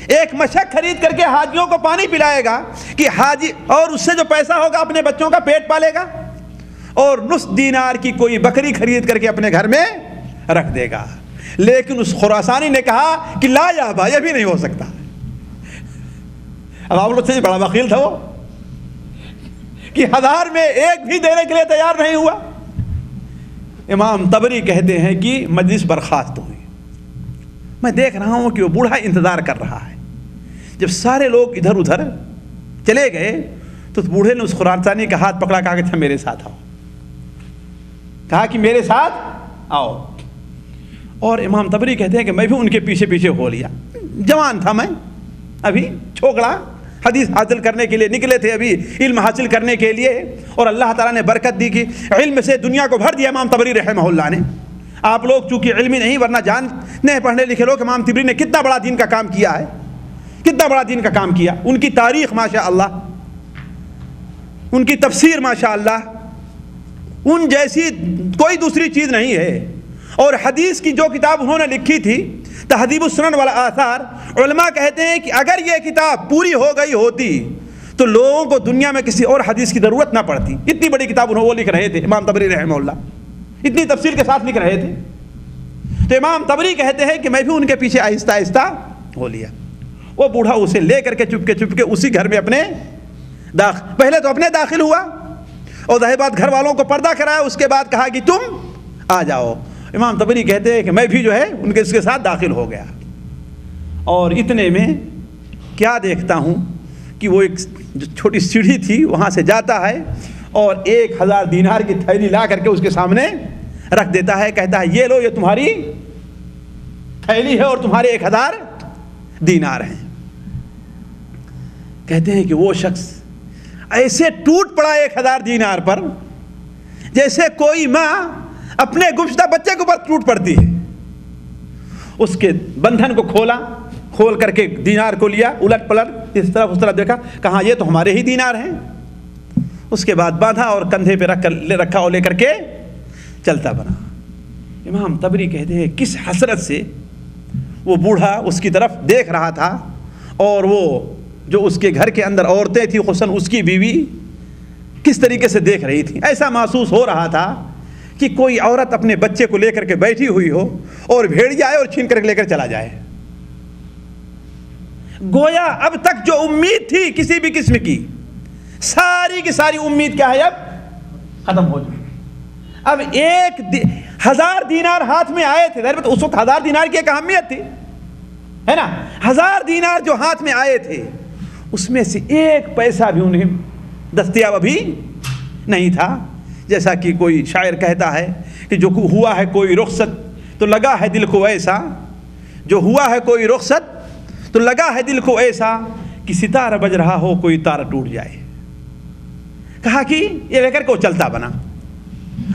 ایک مشک خرید کر کے حاجیوں کو پانی پلائے گا کہ حاجی, اور اس سے جو پیسہ ہوگا اپنے بچوں کا پیٹ پالے گا, اور نصف دینار کی کوئی بکری خرید کر کے اپنے گھر میں رکھ دے گا. لیکن اس خراسانی نے کہا کہ لا یابا, یہ بھی نہیں ہو سکتا. اب آپ لوگ سے بڑا بخیل تھا وہ کہ 1000 میں 1 بھی دینے کے لیے تیار نہیں ہوا. امام طبری کہتے ہیں کہ مجلس برخاست ہوئی. میں دیکھ رہا ہوں کہ وہ بوڑھا انتظار کر رہا ہے. جب سارے لوگ ادھر ادھر چلے گئے تو بوڑھے نے اس خراسانی کا ہاتھ پکڑا, کہا کہ اچھا میرے ساتھ آؤ. کہا کہ میرے ساتھ آؤ. اور امام طبری کہتے ہیں کہ میں بھی ان کے پیچھے پیچھے ہو لیا. جوان تھا میں, ابھی چھوکڑا, حدیث حاصل کرنے کے لیے نکلے تھے, ابھی علم حاصل کرنے کے لیے, اور اللہ تعالیٰ نے برکت دی کہ علم سے دنیا کو بھر دیا امام طبری رحمہ اللہ نے. آپ لوگ چونکہ علمی نہیں, ورنہ جانتے ہیں پڑھنے لکھے لوگ امام طبری نے کتنا بڑا دین کا کام کیا ہے, کتنا بڑا دین کا کام کیا. ان کی تاریخ ماشاء اللہ, ان کی تفسیر ماشاء اللہ ان جیسی کوئی دوسری چیز نہیں ہے. اور حدیث کی جو کتاب انہوں نے لکھی تھی تہذیب السنن والآثار, علماء کہتے ہیں کہ اگر یہ کتاب پوری ہو گئی ہوتی تو لوگوں کو دنیا میں کسی اور حدیث کی ضرورت نہ پڑتی. اتنی بڑی کتاب وہ لکھ رہے تھے امام طبری رحمہ اللہ, اتنی تفصیل کے ساتھ لکھ رہے تھے. تو امام طبری کہتے ہیں کہ میں بھی ان کے پیچھے آہستہ آہستہ ہو لیا. وہ بوڑھا اسے لے کر کے چپکے اسی گھر میں اپنے پہلے تو اپنے داخل ہوا, اور ظاہر بات گھر والوں کو پردہ کرایا, اس کے بعد کہا کہ تم آ جاؤ. امام طبری کہتے ہیں کہ میں بھی جو ہے ان کے اس کے ساتھ داخل ہو گیا. اور اتنے میں کیا دیکھتا ہوں کہ وہ ایک جو چھوٹی سیڑھی تھی وہاں سے جاتا ہے اور 1000 دینار کی تھیلی لا کر کے اس کے سامنے رکھ دیتا ہے, کہتا ہے یہ لو, یہ تمہاری تھیلی ہے اور تمہارے 1000 دینار ہیں. کہتے ہیں کہ وہ شخص ایسے ٹوٹ پڑا 1000 دینار پر جیسے کوئی ماں اپنے گمشدہ بچے کے اوپر ٹوٹ پڑتی ہے. اس کے بندھن کو کھول کر کے دینار کو لیا, الٹ پلٹ اس طرف دیکھا, کہا یہ تو ہمارے ہی دینار ہیں. اس کے بعد باندھا اور کندھے پہ رکھا اور لے کر کے چلتا بنا. امام طبری کہتے ہیں کس حسرت سے وہ بوڑھا اس کی طرف دیکھ رہا تھا, اور وہ جو اس کے گھر کے اندر عورتیں تھیں, خصوصاً اس کی بیوی کس طریقے سے دیکھ رہی تھی. ایسا محسوس ہو رہا تھا کہ کوئی عورت اپنے بچے کو لے کر کے بیٹھی ہوئی ہو اور بھیڑیا آئے اور چھین کر کے لے کر چلا جائے. گویا اب تک جو امید تھی کسی بھی قسم کی, ساری کی ساری امید کیا ہے, اب ختم ہو چکی. اب 1000 دینار ہاتھ میں آئے تھے, اس وقت 1000 دینار کی ایک اہمیت تھی, ہے نا. 1000 دینار جو ہاتھ میں آئے تھے اس میں سے 1 پیسہ بھی انہیں دستیاب ابھی نہیں تھا. جیسا کہ کوئی شاعر کہتا ہے کہ جو ہوا ہے کوئی رخصت تو لگا ہے دل کو ایسا, جو ہوا ہے کوئی رخصت تو لگا ہے دل کو ایسا کہ ستارہ بج رہا ہو کوئی تارہ ٹوٹ جائے. کہا کہ یہ لے کر کے وہ چلتا بنا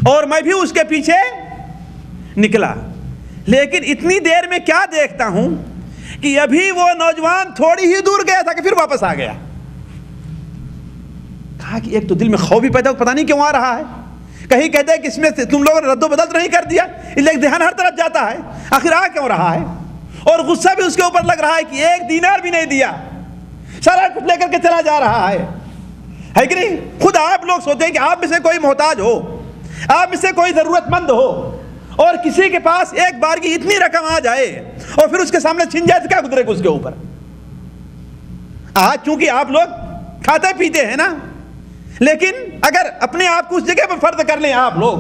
اور میں بھی اس کے پیچھے نکلا. لیکن اتنی دیر میں کیا دیکھتا ہوں کہ ابھی وہ نوجوان تھوڑی ہی دور گیا تھا کہ پھر واپس آ گیا. کہا کہ ایک تو دل میں خوف بھی پیدا, پتہ نہیں کیوں آ رہا ہے. کہیں کہتے ہیں کہ اس میں سے تم لوگوں نے رد و بدل تو نہیں کر دیا, لیکن دھیان ہر طرف جاتا ہے, آخر آ کیوں رہا ہے. اور غصہ بھی اس کے اوپر لگ رہا ہے کہ 1 دینار بھی نہیں دیا, سارا کچھ لے کر کے چلا جا رہا ہے کہ نہیں. خود آپ لوگ سوچیں کہ آپ میں سے کوئی محتاج ہو, آپ میں سے کوئی ضرورت مند ہو, اور کسی کے پاس ایک بار کی اتنی رقم آ جائے اور پھر اس کے سامنے چھن جائے تو کیا گزرے گا اس کے اوپر. آج چونکہ آپ لوگ کھاتے پیتے ہیں نا, لیکن اگر اپنے آپ کو اس جگہ پر فرض کر لیں آپ لوگ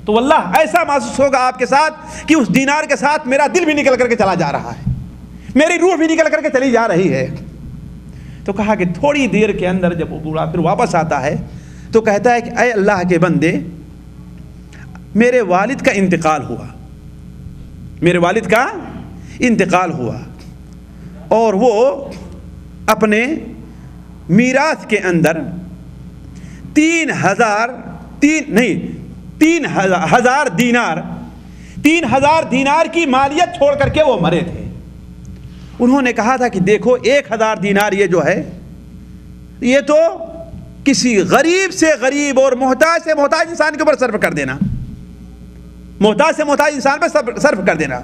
تو واللہ ایسا محسوس ہوگا آپ کے ساتھ کہ اس دینار کے ساتھ میرا دل بھی نکل کر کے چلا جا رہا ہے, میری روح بھی نکل کر کے چلی جا رہی ہے. تو کہا کہ تھوڑی دیر کے اندر جب وہ بوڑھا پھر واپس آتا ہے تو کہتا ہے کہ اے اللہ کے بندے, میرے والد کا انتقال ہوا, میرے والد کا انتقال ہوا, اور وہ اپنے میراث کے اندر 3000 دینار کی مالیت چھوڑ کر کے وہ مرے تھے. انہوں نے کہا تھا کہ دیکھو 1000 دینار یہ جو ہے یہ تو کسی غریب سے غریب اور محتاج سے محتاج انسان کے اوپر صرف کر دینا, محتاج سے محتاج انسان پر صرف کر دینا,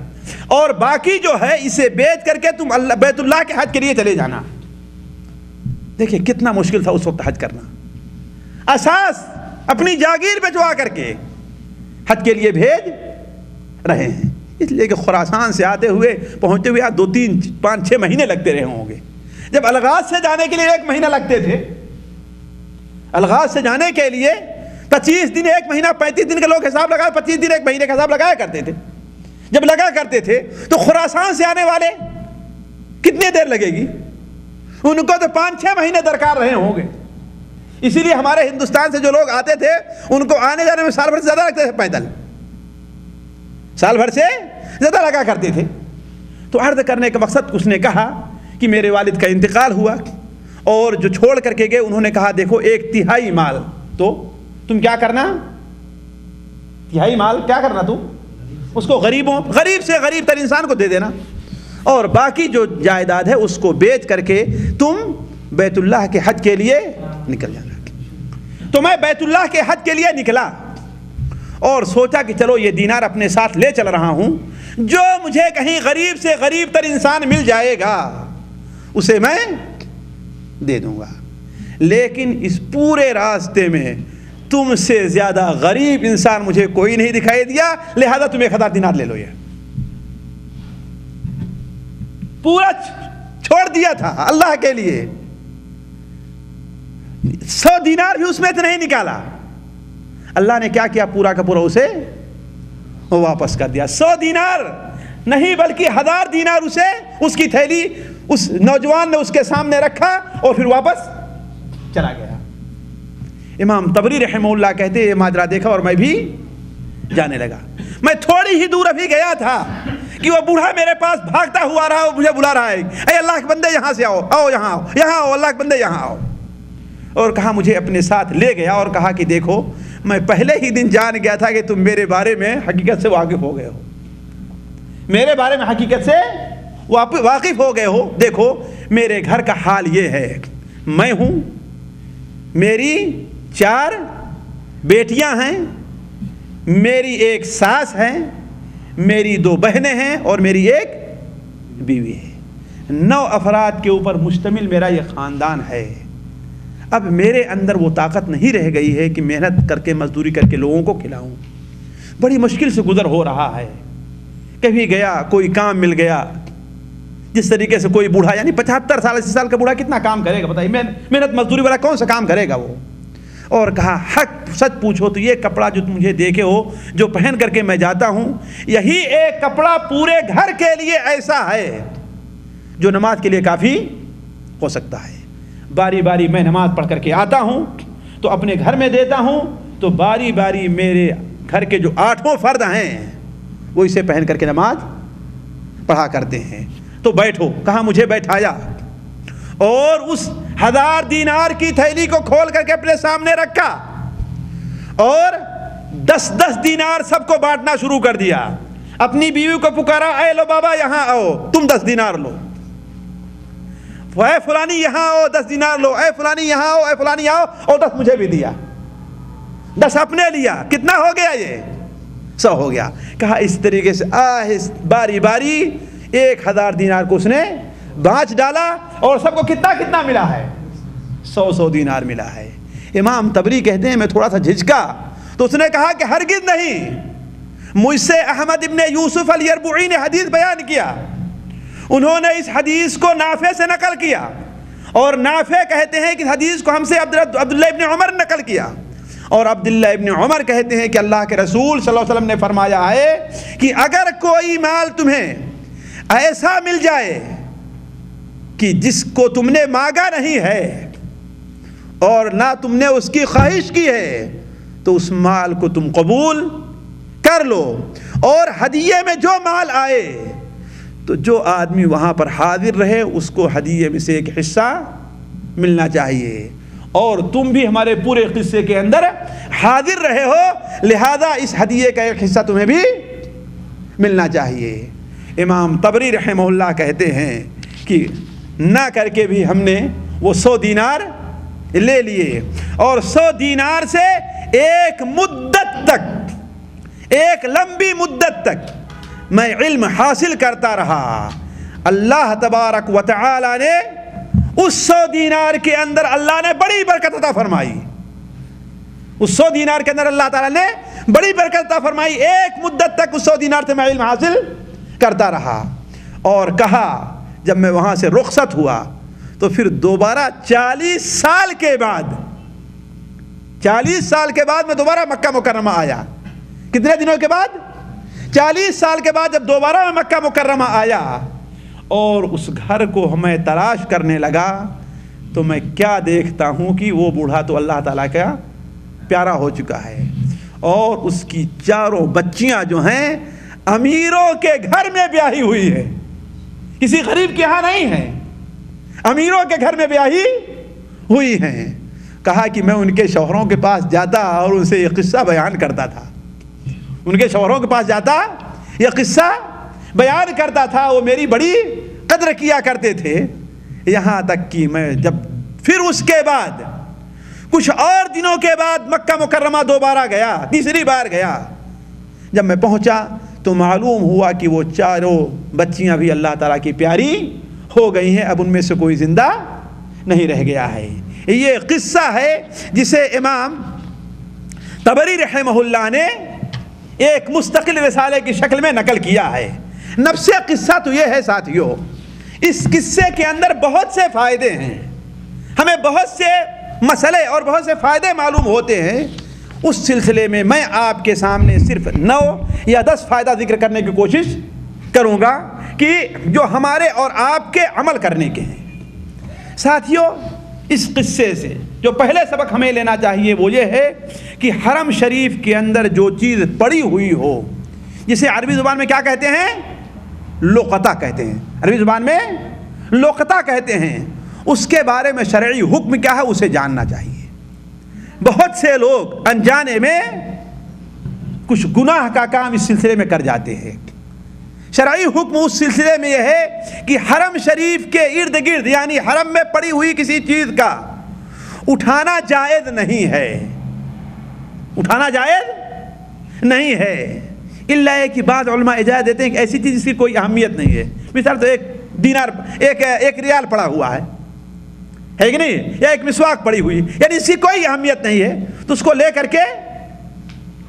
اور باقی جو ہے اسے بیچ کر کے تم بیت اللہ کے حج کے لیے چلے جانا. دیکھیں کتنا مشکل تھا اس وقت حج کرنا, اساس اپنی جاگیر بیچوا کر کے حج کے لیے بھیج رہے ہیں. اس لیے کہ خراسان سے آتے ہوئے پہنچتے ہوئے 2 3 5 6 مہینے لگتے رہے ہوں گے. جب الغاز سے جانے کے لیے 1 مہینہ لگتے تھے, الغاز سے جانے کے لیے 25 دن 1 مہینہ 35 دن کے لوگ حساب لگائے, 25 دن 1 مہینے کا حساب لگایا کرتے تھے. جب لگا کرتے تھے تو خراسان سے آنے والے کتنی دیر لگے گی, ان کو تو 5-6 مہینے درکار رہے ہوں گے. اسی لیے ہمارے ہندوستان سے جو لوگ آتے تھے ان کو آنے جانے میں سال بھر سے زیادہ لگتے تھے, پیدل سال بھر سے زیادہ لگا کرتے تھے. تو عرض کرنے کا مقصد اس نے کہا کہ میرے والد کا انتقال ہوا اور جو چھوڑ کر کے گئے انہوں نے کہا دیکھو 1/3 مال تو تم کیا کرنا, 1/3 مال کیا کرنا, تم اس کو غریب سے غریب تر انسان کو دے دینا, اور باقی جو جائیداد ہے اس کو بیچ کر کے تم بیت اللہ کے حج کے لیے نکل جانا. تو میں بیت اللہ کے حج کے لیے نکلا اور سوچا کہ چلو یہ دینار اپنے ساتھ لے چل رہا ہوں, جو مجھے کہیں غریب سے غریب تر انسان مل جائے گا اسے میں دے دوں گا. لیکن اس پورے راستے میں تم سے زیادہ غریب انسان مجھے کوئی نہیں دکھائی دیا, لہذا تم 1000 دینار لے لو. یہ پورا چھوڑ دیا تھا اللہ کے لیے, 100 دینار بھی اس میں سے نہیں نکالا. اللہ نے کیا کیا, پورا کا پورا اسے واپس کر دیا. 100 دینار نہیں بلکہ 1000 دینار اسے, اس کی تھیلی اس نوجوان نے اس کے سامنے رکھا اور پھر واپس چلا گیا. امام طبری رحمہ اللہ کہتے یہ ماجرا دیکھا اور میں بھی جانے لگا. میں تھوڑی ہی دور ابھی گیا تھا کہ وہ بوڑھا میرے پاس بھاگتا ہوا رہا, وہ مجھے بلا رہا ہے, اے اللہ کے بندے یہاں سے آؤ, آؤ یہاں آؤ, یہاں آؤ, اللہ کے بندے یہاں آؤ. اور کہا مجھے اپنے ساتھ لے گیا اور کہا کہ دیکھو میں پہلے ہی دن جان گیا تھا کہ تم میرے بارے میں حقیقت سے واقف ہو گئے ہو, میرے بارے میں حقیقت سے واقف ہو گئے ہو. دیکھو میرے گھر کا حال یہ ہے, میں ہوں, میری 4 بیٹیاں ہیں, میری 1 ساس ہے, میری 2 بہنیں ہیں اور میری 1 بیوی ہے. 9 افراد کے اوپر مشتمل میرا یہ خاندان ہے. اب میرے اندر وہ طاقت نہیں رہ گئی ہے کہ محنت کر کے مزدوری کر کے لوگوں کو کھلاؤں. بڑی مشکل سے گزر ہو رہا ہے. کبھی گیا کوئی کام مل گیا, جس طریقے سے کوئی بوڑھا یعنی 75 سال 80 سال کا بوڑھا کتنا کام کرے گا بتائیے, محنت مزدوری والا کون سا کام کرے گا وہ. اور کہا حق سچ پوچھو تو یہ کپڑا جو مجھے دیکھے ہو جو پہن کر کے میں جاتا ہوں, یہی ایک کپڑا پورے گھر کے لیے ایسا ہے جو نماز کے لیے کافی ہو سکتا ہے. باری باری میں نماز پڑھ کر کے آتا ہوں تو اپنے گھر میں دیتا ہوں, تو باری باری میرے گھر کے جو 8 فرد ہیں وہ اسے پہن کر کے نماز پڑھا کرتے ہیں. تو بیٹھو, کہا مجھے بیٹھایا اور اس 1000 دینار کی تھیلی کو کھول کر کے اپنے سامنے رکھا اور 10 دینار سب کو بانٹنا شروع کر دیا. اپنی بیوی کو پکارا, اے لو بابا یہاں آؤ, تم 10 دینار لو, اے فلانی یہاں آؤ 10 دینار لو, اے فلانی یہاں آؤ, اے فلانی آؤ, اور 10 مجھے بھی دیا, 10 اپنے لیا. کتنا ہو گیا یہ 100 ہو گیا. کہا اس طریقے سے باری باری 1000 دینار کو اس نے بانچ ڈالا اور سب کو کتنا ملا ہے, 100 دینار ملا ہے. امام طبری کہتے ہیں میں تھوڑا سا جھجکا تو اس نے کہا کہ ہرگز نہیں, مجھ سے احمد ابن یوسف الیربوعی نے حدیث بیان کیا, انہوں نے اس حدیث کو نافع سے نقل کیا, اور نافع کہتے ہیں کہ حدیث کو ہم سے عبداللہ ابن عمر نقل کیا, اور عبداللہ ابن عمر کہتے ہیں کہ اللہ کے رسول صلی اللہ علیہ وسلم نے فرمایا ہے کہ اگر کوئی مال تمہیں ایسا مل جائے کہ جس کو تم نے مانگا نہیں ہے اور نہ تم نے اس کی خواہش کی ہے, تو اس مال کو تم قبول کر لو, اور ہدیے میں جو مال آئے تو جو آدمی وہاں پر حاضر رہے اس کو ہدیے میں سے 1 حصہ ملنا چاہیے, اور تم بھی ہمارے پورے قصے کے اندر حاضر رہے ہو, لہذا اس ہدیے کا 1 حصہ تمہیں بھی ملنا چاہیے. امام طبری رحمہ اللہ کہتے ہیں کہ نہ کر کے بھی ہم نے وہ 100 دینار لے لیے, اور 100 دینار سے ایک مدت تک, ایک لمبی مدت تک میں علم حاصل کرتا رہا. اللہ تبارک و تعالی نے اس 100 دینار کے اندر اللہ نے بڑی برکت عطا فرمائی, اس 100 دینار کے اندر اللہ تعالی نے بڑی برکت عطا فرمائی. ایک مدت تک اس 100 دینار سے میں علم حاصل کرتا رہا, اور کہا جب میں وہاں سے رخصت ہوا تو پھر دوبارہ 40 سال کے بعد میں دوبارہ مکہ مکرمہ آیا. کتنے دنوں کے بعد؟ 40 سال کے بعد جب دوبارہ میں مکہ مکرمہ آیا اور اس گھر کو میں تلاش کرنے لگا, تو میں کیا دیکھتا ہوں کہ وہ بوڑھا تو اللہ تعالیٰ کا پیارا ہو چکا ہے, اور اس کی 4 بچیاں جو ہیں امیروں کے گھر میں بیاہی ہوئی ہے، کسی غریب کے یہاں نہیں ہے، امیروں کے گھر میں بیاہی ہوئی ہیں۔ کہا کہ میں ان کے شوہروں کے پاس جاتا اور ان سے یہ قصہ بیان کرتا تھا، ان کے شوہروں کے پاس جاتا یہ قصہ بیان کرتا تھا، وہ میری بڑی قدر کیا کرتے تھے، یہاں تک کہ میں جب پھر اس کے بعد کچھ اور دنوں کے بعد مکہ مکرمہ دوبارہ گیا، تیسری بار گیا، جب میں پہنچا تو معلوم ہوا کہ وہ چاروں بچیاں بھی اللہ تعالیٰ کی پیاری ہو گئی ہیں، اب ان میں سے کوئی زندہ نہیں رہ گیا ہے۔ یہ قصہ ہے جسے امام طبری رحمہ اللہ نے ایک مستقل رسالے کی شکل میں نقل کیا ہے۔ نفس قصہ تو یہ ہے ساتھیو، اس قصے کے اندر بہت سے فائدے ہیں، ہمیں بہت سے مسئلے اور بہت سے فائدے معلوم ہوتے ہیں۔ اس سلسلے میں میں آپ کے سامنے صرف 9 یا 10 فائدہ ذکر کرنے کی کوشش کروں گا کہ جو ہمارے اور آپ کے عمل کرنے کے ہیں۔ ساتھیو، اس قصے سے جو پہلے سبق ہمیں لینا چاہیے وہ یہ ہے کہ حرم شریف کے اندر جو چیز پڑی ہوئی ہو، جسے عربی زبان میں کیا کہتے ہیں؟ لقطہ کہتے ہیں، عربی زبان میں لقطہ کہتے ہیں، اس کے بارے میں شرعی حکم کیا ہے اسے جاننا چاہیے۔ بہت سے لوگ انجانے میں کچھ گناہ کا کام اس سلسلے میں کر جاتے ہیں۔ شرعی حکم اس سلسلے میں یہ ہے کہ حرم شریف کے ارد گرد یعنی حرم میں پڑی ہوئی کسی چیز کا اٹھانا جائز نہیں ہے، اٹھانا جائز نہیں ہے، الا یہ کہ بعض علماء اجازت دیتے ہیں کہ ایسی چیز جس کی کوئی اہمیت نہیں ہے، مثال تو ایک دینار ایک ریال پڑا ہوا ہے کہ نہیں، یا ایک مسواک پڑی ہوئی، یعنی اس کی کوئی اہمیت نہیں ہے تو اس کو لے کر کے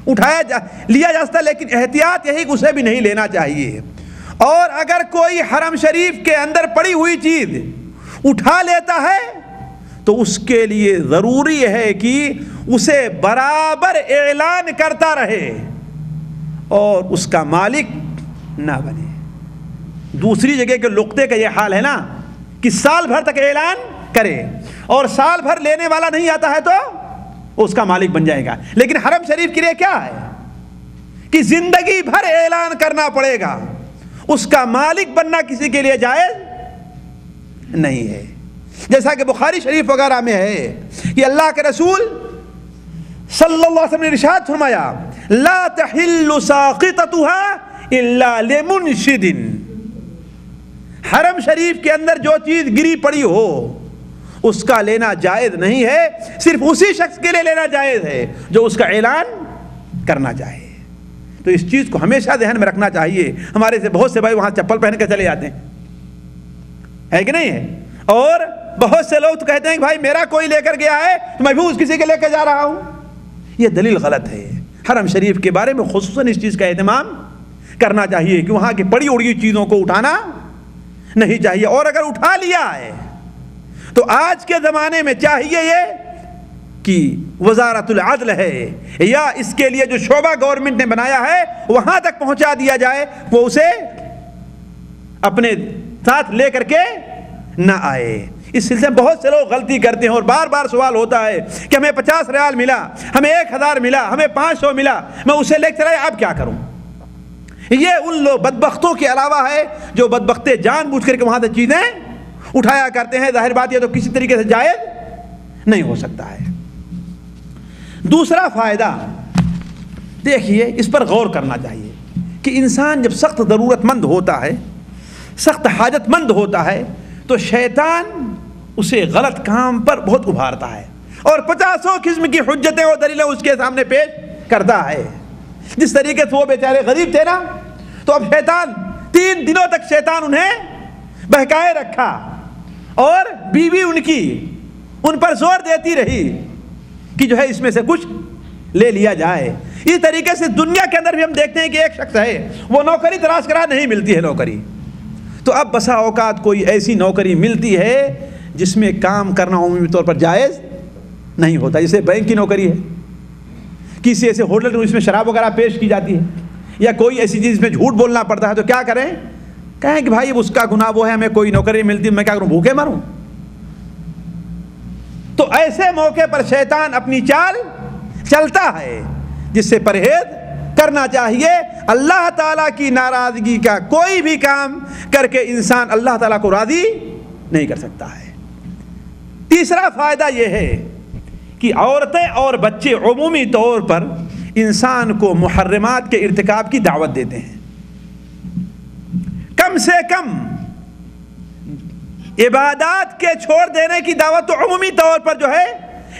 لیا جا سکتا، لیکن احتیاط یہی کہ اسے بھی نہیں لینا چاہیے۔ اور اگر کوئی حرم شریف کے اندر پڑی ہوئی چیز اٹھا لیتا ہے تو اس کے لیے ضروری ہے کہ اسے برابر اعلان کرتا رہے اور اس کا مالک نہ بنے۔ دوسری جگہ کے لقطے کا یہ حال ہے نا کہ سال بھر تک اعلان کرے اور سال بھر لینے والا نہیں آتا ہے تو اس کا مالک بن جائے گا، لیکن حرم شریف کے لیے کیا ہے کہ زندگی بھر اعلان کرنا پڑے گا، اس کا مالک بننا کسی کے لیے جائز نہیں ہے۔ جیسا کہ بخاری شریف وغیرہ میں ہے کہ اللہ کے رسول صلی اللہ علیہ وسلم نے ارشاد فرمایا لا تحل ساقطتها الا لمنشد، حرم شریف کے اندر جو چیز گری پڑی ہو اس کا لینا جائز نہیں ہے، صرف اسی شخص کے لیے لینا جائز ہے جو اس کا اعلان کرنا چاہے۔ تو اس چیز کو ہمیشہ ذہن میں رکھنا چاہیے۔ ہمارے سے بہت سے بھائی وہاں چپل پہن کے چلے جاتے ہیں، ہے کہ نہیں ہے، اور بہت سے لوگ تو کہتے ہیں کہ بھائی میرا کوئی لے کر گیا ہے تو میں بھی اس کسی کے لے کے جا رہا ہوں۔ یہ دلیل غلط ہے۔ حرم شریف کے بارے میں خصوصاً اس چیز کا اہتمام کرنا چاہیے کہ وہاں کی پڑی اڑی چیزوں کو اٹھانا نہیں چاہیے، اور اگر اٹھا لیا ہے تو آج کے زمانے میں چاہیے یہ کہ وزارت العدل ہے یا اس کے لیے جو شعبہ گورنمنٹ نے بنایا ہے وہاں تک پہنچا دیا جائے، وہ اسے اپنے ساتھ لے کر کے نہ آئے۔ اس سلسلے میں بہت سے لوگ غلطی کرتے ہیں اور بار بار سوال ہوتا ہے کہ ہمیں 50 ریال ملا، ہمیں 1000 ملا، ہمیں 500 ملا، میں اسے لے کر آیا، اب کیا کروں؟ یہ ان لوگ بدبختوں کے علاوہ ہے جو بدبختے جان بوجھ کر کے وہاں سے چیزیں اٹھایا کرتے ہیں۔ ظاہر بات یہ تو کسی طریقے سے جائز نہیں ہو سکتا ہے۔ دوسرا فائدہ دیکھیے، اس پر غور کرنا چاہیے کہ انسان جب سخت ضرورت مند ہوتا ہے، سخت حاجت مند ہوتا ہے تو شیطان اسے غلط کام پر بہت ابھارتا ہے اور 50 قسم کی حجتیں اور دلیلیں اس کے سامنے پیش کرتا ہے۔ جس طریقے سے وہ بیچارے غریب تھے نا، تو اب شیطان 3 دنوں تک شیطان انہیں بہکائے رکھا اور بیوی ان کی ان پر زور دیتی رہی کہ جو ہے اس میں سے کچھ لے لیا جائے۔ اس طریقے سے دنیا کے اندر بھی ہم دیکھتے ہیں کہ ایک شخص ہے، وہ نوکری تلاش کرا نہیں ملتی ہے نوکری، تو اب بسا اوقات کوئی ایسی نوکری ملتی ہے جس میں کام کرنا عمومی طور پر جائز نہیں ہوتا، جیسے بینک کی نوکری ہے، کسی ایسے ہوٹل میں اس میں شراب وغیرہ پیش کی جاتی ہے، یا کوئی ایسی چیز میں جھوٹ بولنا پڑتا ہے، تو کیا کریں؟ کہیں کہ بھائی اس کا گناہ وہ ہے، ہمیں کوئی نوکری ملتی، میں کیا کروں، بھوکے مروں؟ تو ایسے موقع پر شیطان اپنی چال چلتا ہے جس سے پرہیز کرنا چاہیے. اللہ تعالیٰ کی ناراضگی کا کوئی بھی کام کر کے انسان اللہ تعالیٰ کو راضی نہیں کر سکتا ہے. تیسرا فائدہ یہ ہے کہ عورتیں اور بچے عمومی طور پر انسان کو محرمات کے ارتکاب کی دعوت دیتے ہیں. کم سے کم عبادات کے چھوڑ دینے کی دعوت تو عمومی طور پر جو ہے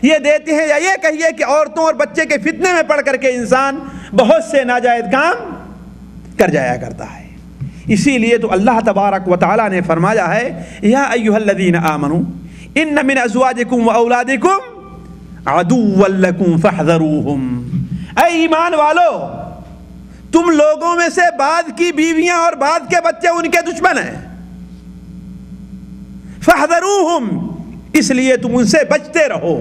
یہ دیتے ہیں. یا یہ کہیے کہ عورتوں اور بچے کے فتنے میں پڑ کر کے انسان بہت سے ناجائز کام کر جایا کرتا ہے. اسی لیے تو اللہ تبارک و تعالی نے فرمایا ہے یا ایھا الذین آمنوا ان من ازواجکم واولادکم عدوا لکم فاحذروہم. اے ایمان والو، تم لوگوں میں سے بعض کی بیویاں اور بعض کے بچے ان کے دشمن ہیں. فاحذروہم، اس لیے تم ان سے بچتے رہو.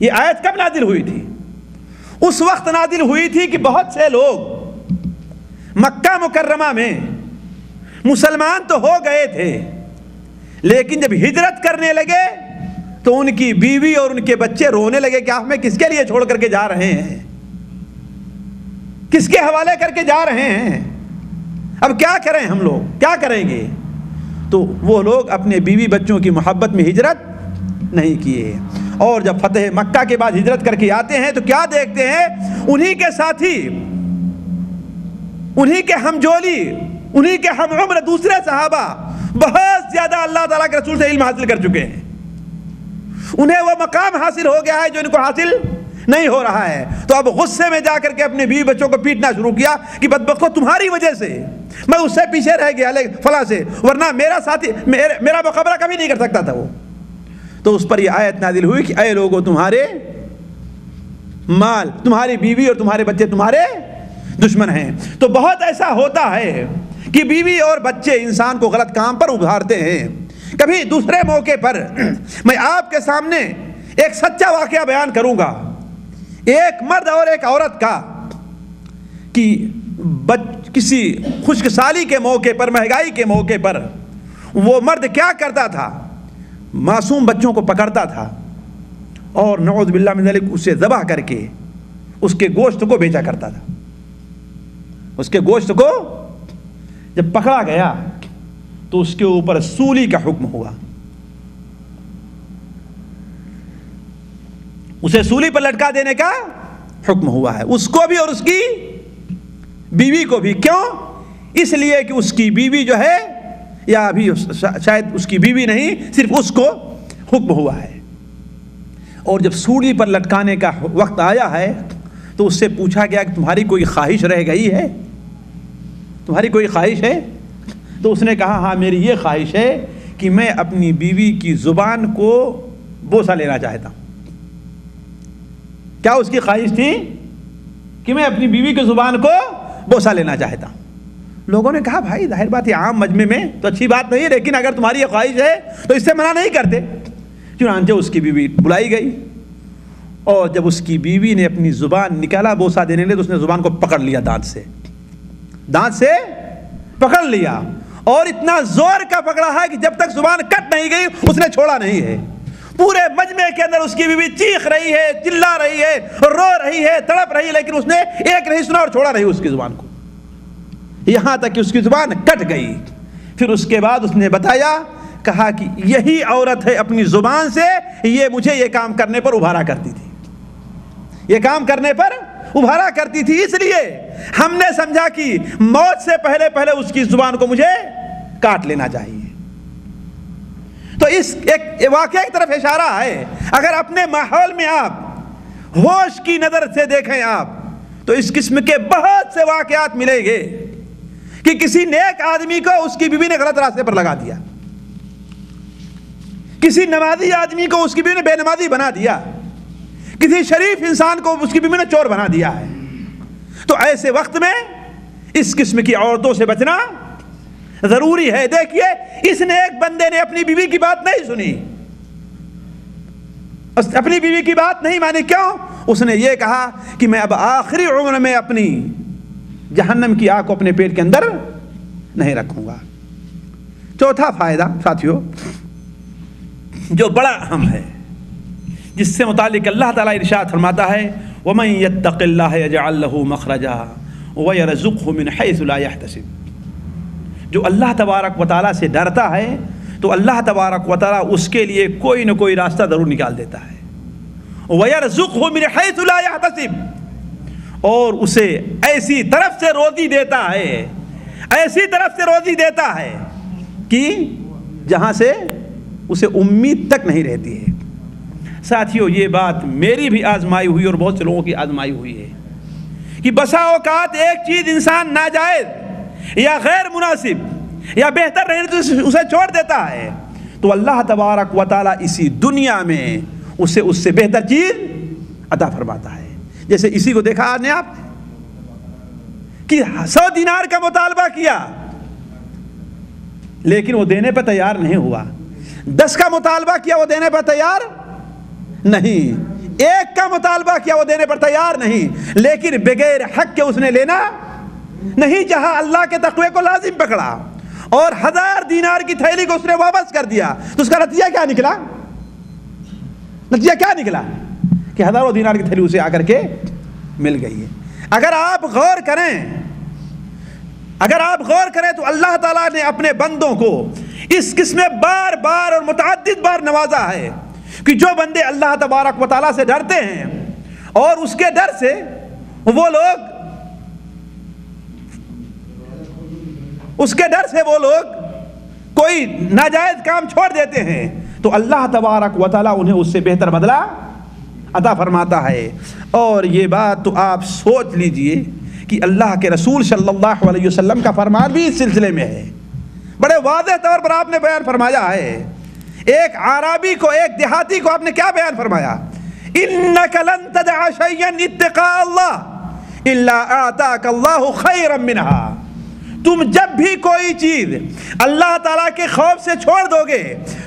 یہ آیت کب نازل ہوئی تھی؟ اس وقت نازل ہوئی تھی کہ بہت سے لوگ مکہ مکرمہ میں مسلمان تو ہو گئے تھے، لیکن جب ہجرت کرنے لگے تو ان کی بیوی اور ان کے بچے رونے لگے کہ آپ ہمیں کس کے لیے چھوڑ کر کے جا رہے ہیں، کس کے حوالے کر کے جا رہے ہیں، اب کیا کریں، ہم لوگ کیا کریں گے. تو وہ لوگ اپنے بیوی بچوں کی محبت میں ہجرت نہیں کیے. اور جب فتح مکہ کے بعد ہجرت کر کے آتے ہیں تو کیا دیکھتے ہیں؟ انہی کے ساتھی، انہی کے ہمجولی، انہی کے ہم عمر دوسرے صحابہ بہت زیادہ اللہ تعالیٰ کے رسول سے علم حاصل کر چکے ہیں. انہیں وہ مقام حاصل ہو گیا ہے جو ان کو حاصل نہیں ہو رہا ہے. تو اب غصے میں جا کر کے اپنے بیوی بچوں کو پیٹنا شروع کیا کہ بدبختو تمہاری وجہ سے میں اس سے پیچھے رہ گیا فلاں سے، ورنہ میرا ساتھی میرا مقابلہ کبھی نہیں کر سکتا تھا وہ. تو اس پر یہ آیت نازل ہوئی کہ اے لوگو، تمہارے مال، تمہاری بیوی اور تمہارے بچے تمہارے دشمن ہیں. تو بہت ایسا ہوتا ہے کہ بیوی اور بچے انسان کو غلط کام پر ابھارتے ہیں. کبھی دوسرے موقع پر میں آپ کے سامنے ایک سچا واقعہ بیان کروں گا، ایک مرد اور ایک عورت کا، کہ کسی خشک سالی کے موقع پر، مہنگائی کے موقع پر وہ مرد کیا کرتا تھا، معصوم بچوں کو پکڑتا تھا اور نعوذ باللہ من ذلک اسے ذبح کر کے اس کے گوشت کو بیچا کرتا تھا. اس کے گوشت کو جب پکڑا گیا تو اس کے اوپر سولی کا حکم ہوا. اسے سولی پر لٹکا دینے کا حکم ہوا ہے، اس کو بھی اور اس کی بیوی کو بھی. کیوں؟ اس لیے کہ اس کی بیوی جو ہے، یا ابھی شاید اس کی بیوی نہیں، صرف اس کو حکم ہوا ہے. اور جب سولی پر لٹکانے کا وقت آیا ہے تو اس سے پوچھا گیا کہ تمہاری کوئی خواہش رہ گئی ہے، تمہاری کوئی خواہش ہے؟ تو اس نے کہا ہاں میری یہ خواہش ہے کہ میں اپنی بیوی کی زبان کو بوسہ لینا چاہتا ہوں. کیا اس کی خواہش تھی؟ کہ میں اپنی بیوی کی زبان کو بوسہ لینا چاہتا ہوں. لوگوں نے کہا بھائی ظاہر بات ہے عام مجمع میں تو اچھی بات نہیں ہے، لیکن اگر تمہاری یہ خواہش ہے تو اس سے منع نہیں کرتے. چنانچہ اس کی بیوی بلائی گئی اور جب اس کی بیوی نے اپنی زبان نکالا بوسہ دینے لے تو اس نے زبان کو پکڑ لیا، دانت سے پکڑ لیا، اور اتنا زور کا پکڑا ہے کہ جب تک زبان کٹ نہیں گئی اس نے چھوڑا نہیں ہے. پورے مجمع کے اندر اس کی بیوی چیخ رہی ہے، چلا رہی ہے، رو رہی ہے، تڑپ رہی ہے، لیکن اس نے ایک نہیں سنا اور چھوڑا نہیں اس کی زبان کو، یہاں تک کہ اس کی زبان کٹ گئی. پھر اس کے بعد اس نے بتایا، کہا کہ یہی عورت ہے اپنی زبان سے یہ مجھے یہ کام کرنے پر ابھارا کرتی تھی، یہ کام کرنے پر ابھارا کرتی تھی، اس لیے ہم نے سمجھا کہ موت سے پہلے پہلے اس کی زبان کو مجھے کاٹ لینا چاہیے. تو اس ایک واقعہ کی طرف اشارہ ہے. اگر اپنے ماحول میں آپ ہوش کی نظر سے دیکھیں آپ تو اس قسم کے بہت سے واقعات ملیں گے کہ کسی نیک آدمی کو اس کی بیوی نے غلط راستے پر لگا دیا، کسی نمازی آدمی کو اس کی بیوی نے بے نمازی بنا دیا، کسی شریف انسان کو اس کی بیوی نے چور بنا دیا ہے. تو ایسے وقت میں اس قسم کی عورتوں سے بچنا ضروری ہے. دیکھیے اس نے ایک بندے نے اپنی بیوی کی بات نہیں سنی، اپنی بیوی کی بات نہیں مانی. کیوں؟ اس نے یہ کہا کہ میں اب آخری عمر میں اپنی جہنم کی آگ کو اپنے پیٹ کے اندر نہیں رکھوں گا. چوتھا فائدہ ساتھیوں جو بڑا اہم ہے جس سے متعلق اللہ تعالیٰ ارشاد فرماتا ہے وَمَن يَتَّقِ اللَّهَ يَجْعَل لَّهُ مَخْرَجًا وَيَرْزُقْهُ مِنْ حَيْثُ لَا يَحْتَسِبُ، جو اللہ تبارک و تعالیٰ سے ڈرتا ہے تو اللہ تبارک و تعالیٰ اس کے لیے کوئی نہ کوئی راستہ ضرور نکال دیتا ہے. وَيَرْزُقْهُ مِنْ حَيْثُ لَا يَحْتَسِبُ، اور اسے ایسی طرف سے روزی دیتا ہے، ایسی طرف سے روزی دیتا ہے کہ جہاں سے اسے امید تک نہیں رہتی ہے. ساتھیوں، یہ بات میری بھی آزمائی ہوئی اور بہت سے لوگوں کی آزمائی ہوئی ہے کہ بسا اوقات ایک چیز انسان ناجائز یا غیر مناسب یا بہتر نہیں تو اسے چھوڑ دیتا ہے، تو اللہ تبارک و تعالیٰ اسی دنیا میں اسے اس سے بہتر چیز عطا فرماتا ہے. جیسے اسی کو دیکھا آپ نے، آپ کہ 100 دینار کا مطالبہ کیا لیکن وہ دینے پہ تیار نہیں ہوا، 10 کا مطالبہ کیا وہ دینے پہ تیار نہیں، 1 کا مطالبہ کیا وہ دینے پر تیار نہیں، لیکن بغیر حق کے اس نے لینا نہیں چاہا، اللہ کے تقوی کو لازم پکڑا اور 1000 دینار کی تھیلی کو اس نے واپس کر دیا. تو اس کا نتیجہ کیا نکلا؟ نتیجہ کیا نکلا کہ 1000 دینار کی تھیلی اسے آ کر کے مل گئی ہے. اگر آپ غور کریں تو اللہ تعالیٰ نے اپنے بندوں کو اس قسم میں بار بار اور متعدد بار نوازا ہے کہ جو بندے اللہ تبارک و تعالیٰ سے ڈرتے ہیں اور اس کے ڈر سے وہ لوگ کوئی ناجائز کام چھوڑ دیتے ہیں تو اللہ تبارک و تعالیٰ انہیں اس سے بہتر بدلہ عطا فرماتا ہے. اور یہ بات تو آپ سوچ لیجئے کہ اللہ کے رسول صلی اللہ علیہ وسلم کا فرمان بھی اس سلسلے میں ہے. بڑے واضح طور پر آپ نے بیان فرمایا ہے. ایک عربی کو، ایک دیہاتی کو آپ نے کیا بیان فرمایا؟ انک لن تدع شیئا اتقاء اللہ الا اعطاک اللہ خیرا منها. تم جب بھی کوئی چیز اللہ تعالیٰ کے خوف سے چھوڑ دو گے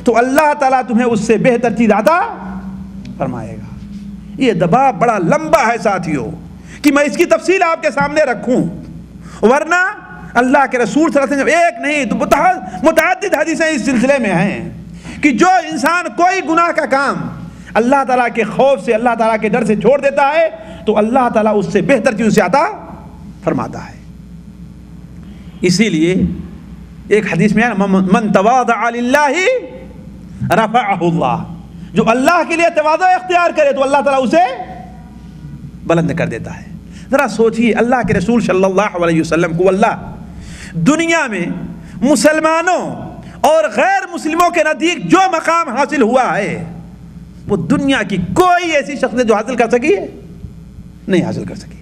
تو اللہ تعالیٰ تمہیں اس سے بہتر چیز عطا فرمائے گا. یہ دباؤ بڑا لمبا ہے ساتھیوں کہ میں اس کی تفصیل آپ کے سامنے رکھوں، ورنہ اللہ کے رسول صلی اللہ علیہ وسلم ایک نہیں تو متعدد حدیثیں اس سلسلے میں ہیں کہ جو انسان کوئی گناہ کا کام اللہ تعالیٰ کے خوف سے، اللہ تعالیٰ کے ڈر سے چھوڑ دیتا ہے تو اللہ تعالیٰ اس سے بہتر چیز اسے عطا فرماتا ہے. اسی لیے ایک حدیث میں من تواضع للہ رفعہ اللہ، جو اللہ کے لیے تواضع اختیار کرے تو اللہ تعالیٰ اسے بلند کر دیتا ہے. ذرا سوچیے، اللہ کے رسول صلی اللہ علیہ وسلم کو اللہ دنیا میں مسلمانوں اور غیر مسلموں کے نزدیک جو مقام حاصل ہوا ہے وہ دنیا کی کوئی ایسی شخصیت جو حاصل کر سکی ہے نہیں حاصل کر سکی.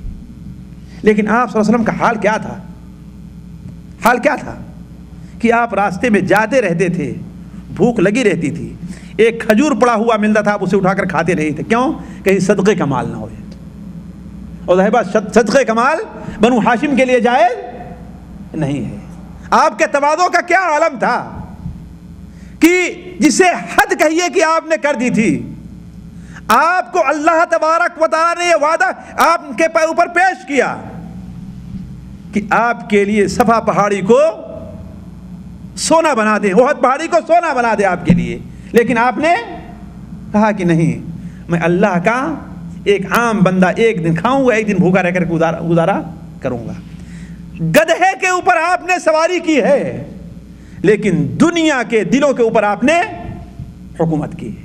لیکن آپ صلی اللہ علیہ وسلم کا حال کیا تھا؟ حال کیا تھا کہ آپ راستے میں جاتے رہتے تھے، بھوک لگی رہتی تھی، ایک کھجور پڑا ہوا ملتا تھا، آپ اسے اٹھا کر کھاتے نہیں تھے. کیوں؟ کہیں صدقے کا مال نہ ہو. اور ظاہر بات صدقے کا مال بنو ہاشم کے لیے جائز نہیں ہے. آپ کے تواضع کا کیا عالم تھا کہ جسے حد کہیے کہ آپ نے کر دی تھی. آپ کو اللہ تبارک و تعالیٰ نے یہ وعدہ آپ کے اوپر پیش کیا کہ آپ کے لیے صفا پہاڑی کو سونا بنا دیں، احد پہاڑی کو سونا بنا دیں آپ کے لیے. لیکن آپ نے کہا کہ نہیں، میں اللہ کا ایک عام بندہ، ایک دن کھاؤں گا، ایک دن بھوکا رہ کر گزارا کروں گا. گدھے کے اوپر آپ نے سواری کی ہے لیکن دنیا کے دلوں کے اوپر آپ نے حکومت کی ہے.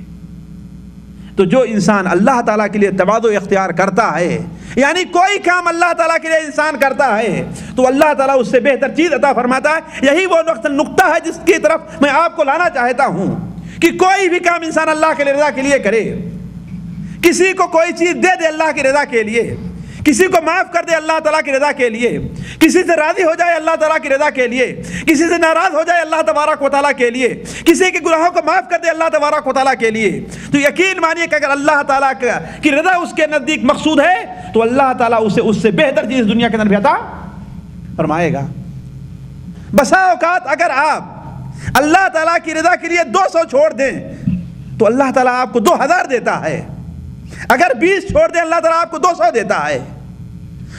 تو جو انسان اللہ تعالیٰ کے لیے تواضع اختیار کرتا ہے، یعنی کوئی کام اللہ تعالیٰ کے لیے انسان کرتا ہے تو اللہ تعالیٰ اس سے بہتر چیز عطا فرماتا ہے. یہی وہ نقطہ ہے جس کی طرف میں آپ کو لانا چاہتا ہوں کہ کوئی بھی کام انسان اللہ کے رضا کے لیے کرے. کسی کو کوئی چیز دے دے اللہ کی رضا کے لیے، کسی کو معاف کر دے اللہ تعالیٰ کی رضا کے لیے، کسی سے راضی ہو جائے اللہ تعالیٰ کی رضا کے لیے، کسی سے ناراض ہو جائے اللہ تبارک و تعالیٰ کے لیے، کسی کے گناہوں کو معاف کر دے اللہ تبارک و تعالیٰ کے لیے، تو یقین مانیے کہ اگر اللہ تعالیٰ کی رضا اس کے نزدیک مقصود ہے تو اللہ تعالیٰ اسے اس سے بہتر چیز دنیا کے اندر بھی عطا فرمائے گا. بسا اوقات اگر آپ اللہ تعالیٰ کی رضا کے لیے 200 چھوڑ دیں تو اللہ تعالیٰ آپ کو 2000 دیتا ہے. اگر 20 چھوڑ دیں اللہ تعالیٰ آپ کو 200 دیتا ہے.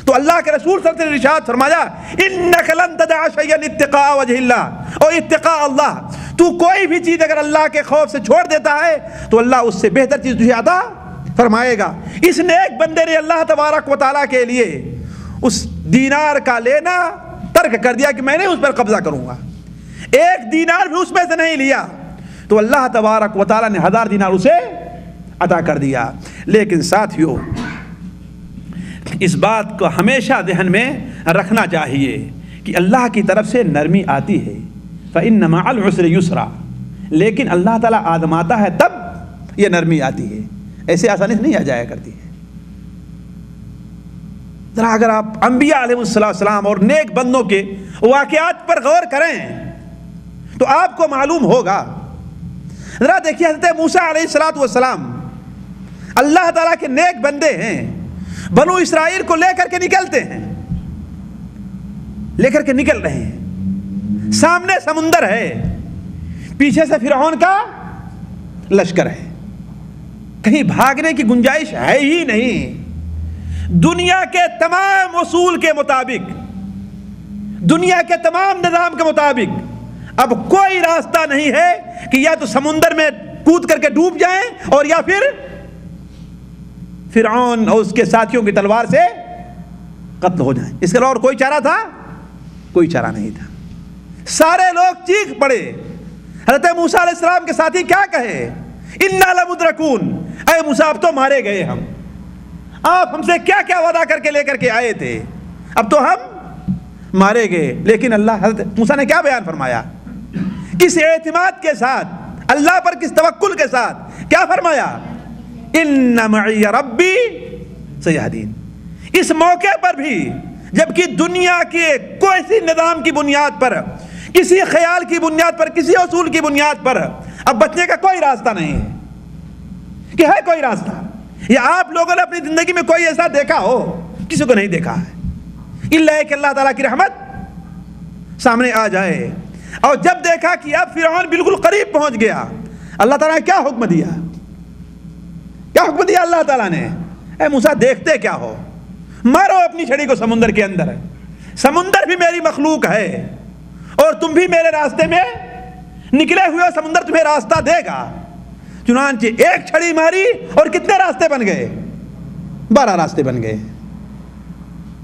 تو اللہ کے رسول صلی اللہ علیہ وسلم نے ارشاد فرمایا انک لن تدع شیئا اتقاء وجہ اللہ، اور اتقاء اللہ، تو کوئی بھی چیز اگر اللہ کے خوف سے چھوڑ دیتا ہے تو اللہ اس سے بہتر چیز تجھے عطا فرمائے گا۔ اس نیک بندے نے اللہ تبارک و تعالیٰ کے لیے اس دینار کا لینا ترک کر دیا کہ میں نے اس پر قبضہ کروں گا، ایک دینار بھی اس میں سے نہیں لیا، تو اللہ تبارک و تعالیٰ نے 1000 دینار اسے عطا کر دیا۔ لیکن ساتھیو، اس بات کو ہمیشہ ذہن میں رکھنا چاہیے کہ اللہ کی طرف سے نرمی آتی ہے، فَإِنَّ مَعَ الْعُسْرِ يُسْرًا، لیکن اللہ تعالیٰ آزماتا ہے تب یہ نرمی آتی ہے، ایسے آسانی سے نہیں آ جایا کرتی ہے۔ ذرا اگر آپ انبیاء علیہ السلام اور نیک بندوں کے واقعات پر غور کریں تو آپ کو معلوم ہوگا۔ ذرا دیکھیے حضرت موسیٰ علیہ السلام اللہ تعالیٰ کے نیک بندے ہیں، بنو اسرائیل کو لے کر کے نکلتے ہیں، لے کر کے نکل رہے ہیں، سامنے سمندر ہے، پیچھے سے فرعون کا لشکر ہے، کہیں بھاگنے کی گنجائش ہے ہی نہیں۔ دنیا کے تمام اصول کے مطابق، دنیا کے تمام نظام کے مطابق اب کوئی راستہ نہیں ہے کہ یا تو سمندر میں کود کر کے ڈوب جائیں اور یا پھر فرعون اور اس کے ساتھیوں کی تلوار سے قتل ہو جائیں۔ اس کے علاوہ اور کوئی چارہ تھا؟ کوئی چارہ نہیں تھا۔ سارے لوگ چیخ پڑے، حضرت موسیٰ علیہ السلام کے ساتھی کیا کہے؟ اِنَّا لَمُدْرَكُونَ، اے موسیٰ اب تو مارے گئے ہم، آپ ہم سے کیا کیا وعدہ کر کے لے کر کے آئے تھے، اب تو ہم مارے گئے۔ لیکن اللہ، حضرت موسیٰ نے کیا بیان فرمایا؟ کس اعتماد کے ساتھ، اللہ پر کس توکل کے ساتھ کیا فرمایا؟ ان معی ربی سیہدین۔ اس موقع پر بھی جبکہ دنیا کے کوئی سی نظام کی بنیاد پر، کسی خیال کی بنیاد پر، کسی اصول کی بنیاد پر اب بچنے کا کوئی راستہ نہیں ہے کہ ہے کوئی راستہ، یا آپ لوگوں نے اپنی زندگی میں کوئی ایسا دیکھا ہو؟ کسی کو نہیں دیکھا ہے، الا کہ اللہ تعالیٰ کی رحمت سامنے آ جائے۔ اور جب دیکھا کہ اب فرعون بالکل قریب پہنچ گیا، اللہ تعالیٰ نے کیا حکم دیا؟ کیا حکم دیا اللہ تعالیٰ نے؟ اے موسیٰ دیکھتے کیا ہو، مارو اپنی چھڑی کو سمندر کے اندر، سمندر بھی میری مخلوق ہے اور تم بھی میرے راستے میں نکلے ہوئے، سمندر تمہیں راستہ دے گا۔ چنانچہ ایک چھڑی ماری اور کتنے راستے بن گئے؟ 12 راستے بن گئے۔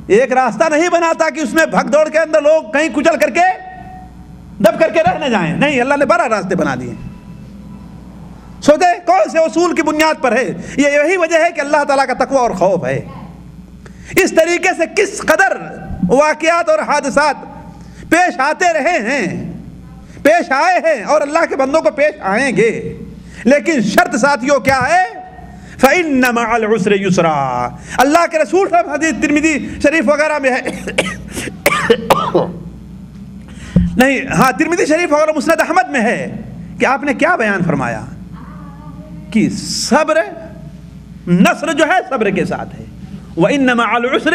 ایک راستہ نہیں بنا تھا کہ اس میں بھگ دوڑ کے اندر لوگ کہیں کچل کر کے دب کر کے رہ نہ جائیں، نہیں، اللہ نے 12 راستے بنا دیے۔ سوچے کون سے اصول کی بنیاد پر ہے؟ یہ یہی وجہ ہے کہ اللہ تعالیٰ کا تقوی اور خوف ہے۔ اس طریقے سے کس قدر واقعات اور حادثات پیش آتے رہے ہیں، پیش آئے ہیں اور اللہ کے بندوں کو پیش آئیں گے، لیکن شرط ساتھیوں کیا ہے؟ فَإِنَّ مَعَ الْعُسْرِ يُسْرًا۔ اللہ کے رسول صاحب حدیث ترمذی شریف وغیرہ میں ہے نہیں، ہاں ترمذی شریف اور مسند احمد میں ہے کہ آپ نے کیا بیان فرمایا کہ صبر، نصر جو ہے صبر کے ساتھ ہے، وَإِنَّ مَعَ الْعُسْرِ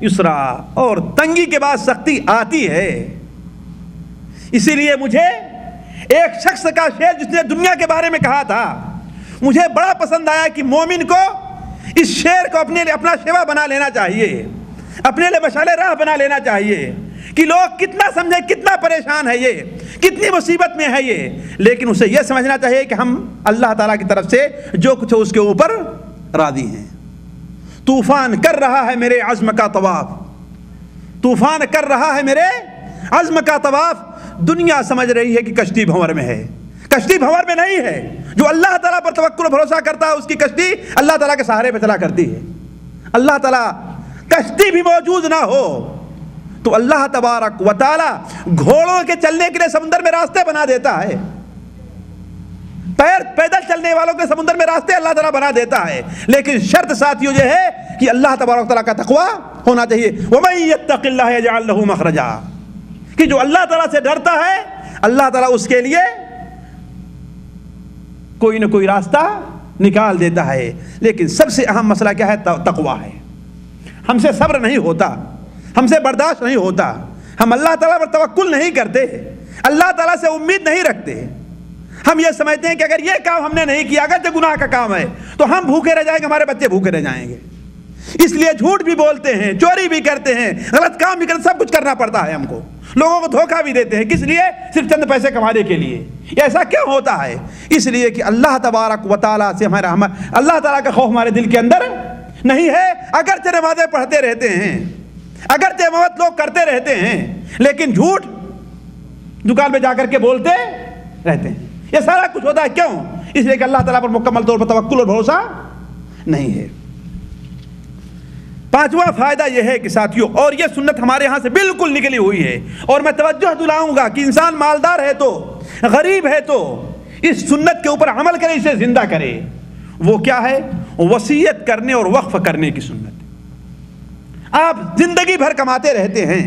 يُسْرًا، اور تنگی کے بعد سختی آتی ہے۔ اسی لیے مجھے ایک شخص کا شعر جس نے دنیا کے بارے میں کہا تھا، مجھے بڑا پسند آیا کہ مومن کو اس شعر کو اپنے لیے اپنا شیوا بنا لینا چاہیے، اپنے لیے مشعل راہ بنا لینا چاہیے کہ لوگ کتنا سمجھیں، کتنا پریشان ہے یہ، کتنی مصیبت میں ہے یہ، لیکن اسے یہ سمجھنا چاہیے کہ ہم اللہ تعالیٰ کی طرف سے جو کچھ اس کے اوپر راضی ہیں۔ طوفان کر رہا ہے میرے عزم کا طواف، طوفان کر رہا ہے میرے عزم کا طواف، دنیا سمجھ رہی ہے کہ کشتی بھنور میں ہے، کشتی بھنور میں نہیں ہے۔ جو اللہ تعالیٰ پر توکل و بھروسہ کرتا ہے اس کی کشتی اللہ تعالیٰ کے سہارے پہ چلا کرتی ہے۔ اللہ تعالیٰ کشتی بھی موجود نہ ہو تو اللہ تبارک و تعالیٰ گھوڑوں کے چلنے کے لیے سمندر میں راستے بنا دیتا ہے، پیدل چلنے والوں کے سمندر میں راستے اللہ تعالیٰ بنا دیتا ہے، لیکن شرط ساتھیوں یہ ہے کہ اللہ تبارک و تعالیٰ کا تقوی ہونا چاہیے۔ وَمَن يَتَّقِ اللَّهَ يَجْعَل لَّهُ مَخْرَجًا، کہ جو اللہ تعالیٰ سے ڈرتا ہے اللہ تعالیٰ اس کے لیے کوئی نہ کوئی راستہ نکال دیتا ہے۔ لیکن سب سے اہم مسئلہ کیا ہے؟ تقوی ہے۔ ہم سے صبر نہیں ہوتا، ہم سے برداشت نہیں ہوتا، ہم اللہ تعالیٰ پر توکل نہیں کرتے، اللہ تعالیٰ سے امید نہیں رکھتے۔ ہم یہ سمجھتے ہیں کہ اگر یہ کام ہم نے نہیں کیا، اگر جو گناہ کا کام ہے تو ہم بھوکے رہ جائیں گے، ہمارے بچے بھوکے رہ جائیں گے، اس لیے جھوٹ بھی بولتے ہیں، چوری بھی کرتے ہیں، غلط کام بھی کرتے ہیں، سب کچھ کرنا پڑتا ہے ہم کو۔ لوگوں کو دھوکہ بھی دیتے ہیں. کس لیے؟ صرف چند پیسے کمانے کے لیے. یہ ایسا کیوں ہوتا ہے؟ اس لیے کہ اللہ تبارک و تعالیٰ سے ہمارا اللہ تعالیٰ کا خوف ہمارے دل کے اندر نہیں ہے. اگرچہ نمازیں پڑھتے رہتے ہیں, اگرچہ عبادت لوگ کرتے رہتے ہیں, لیکن جھوٹ دکان پہ جا کر کے بولتے رہتے ہیں. یہ سارا کچھ ہوتا ہے کیوں؟ اس لیے کہ اللہ تعالیٰ پر مکمل طور پر توکل اور بھروسہ نہیں ہے. پانچواں فائدہ یہ ہے کہ ساتھیوں, اور یہ سنت ہمارے ہاں سے بالکل نکلی ہوئی ہے, اور میں توجہ دلاؤں گا کہ انسان مالدار ہے تو, غریب ہے تو اس سنت کے اوپر عمل کرے, اسے زندہ کرے. وہ کیا ہے؟ وصیت کرنے اور وقف کرنے کی سنت. آپ زندگی بھر کماتے رہتے ہیں,